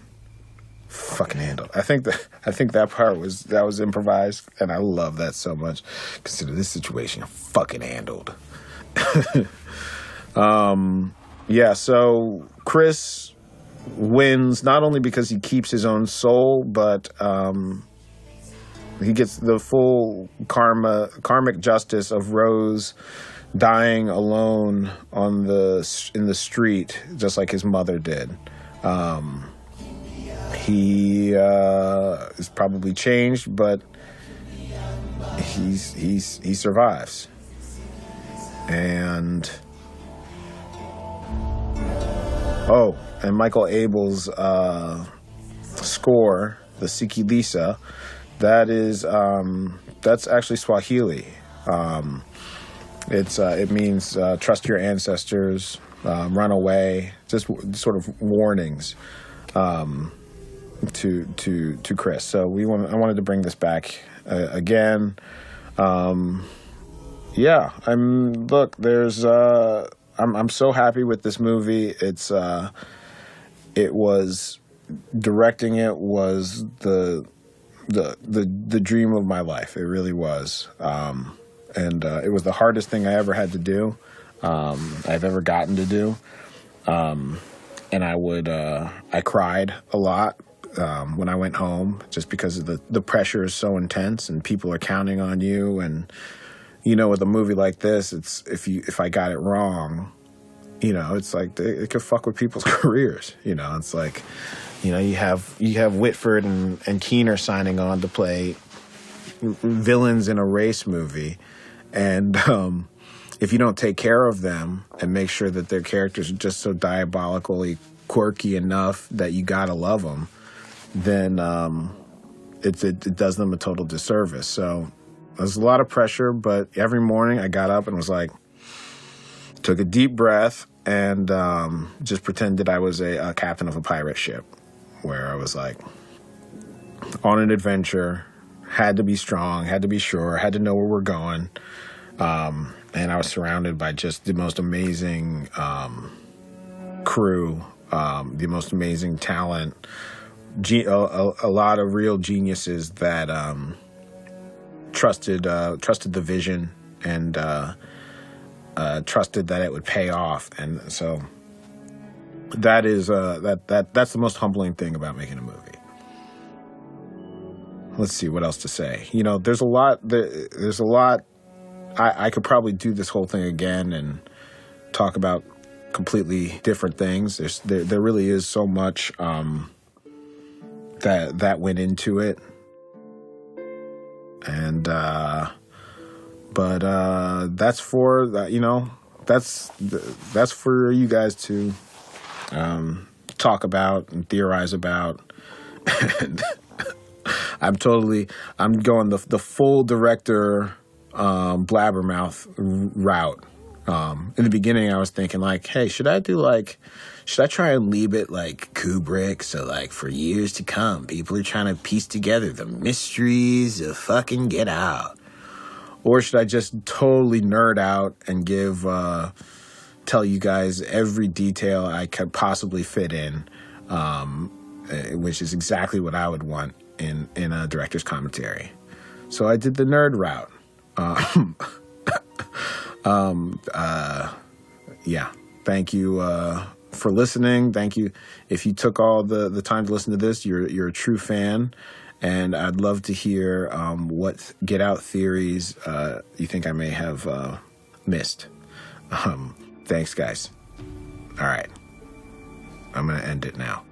fucking handled. I think that part was improvised, and I love that so much. Consider this situation fucking handled. So Chris wins not only because he keeps his own soul, but he gets the full karmic justice of Rose dying alone in the street, just like his mother did. He is probably changed, but he survives. And Michael Abel's score, the Siki Lisa, that's actually Swahili. It means trust your ancestors, run away, just sort of warnings to Chris. So I wanted to bring this back again. I'm so happy with this movie. Directing it was the dream of my life. It really was. And it was the hardest thing I ever had to do, I've ever gotten to do. And I cried a lot when I went home, just because the pressure is so intense and people are counting on you. And, with a movie like this, it's if I got it wrong, it's like it could fuck with people's careers. It's like, you have Whitford and Keener signing on to play villains in a race movie. And if you don't take care of them and make sure that their characters are just so diabolically quirky enough that you gotta love them, then it does them a total disservice. So there's a lot of pressure, but every morning I got up and was like, took a deep breath and just pretended I was a captain of a pirate ship, where I was like on an adventure, had to be strong, had to be sure, had to know where we're going. And I was surrounded by just the most amazing crew, the most amazing talent, a lot of real geniuses that trusted the vision and trusted that it would pay off. And so that is that's the most humbling thing about making a movie. Let's see what else to say. There's a lot. I could probably do this whole thing again and talk about completely different things. There really is so much that went into it, and but that's for that's for you guys to talk about and theorize about. And I'm going the full director blabbermouth route. In the beginning I was thinking like, hey, should I try and leave it like Kubrick, so like for years to come people are trying to piece together the mysteries of fucking Get Out? Or should I just totally nerd out and tell you guys every detail I could possibly fit in, which is exactly what I would want in a director's commentary. So I did the nerd route. Thank you for listening. Thank you. If you took all the time to listen to this, you're a true fan. And I'd love to hear what Get Out theories you think I may have missed. Thanks, guys. All right. I'm going to end it now.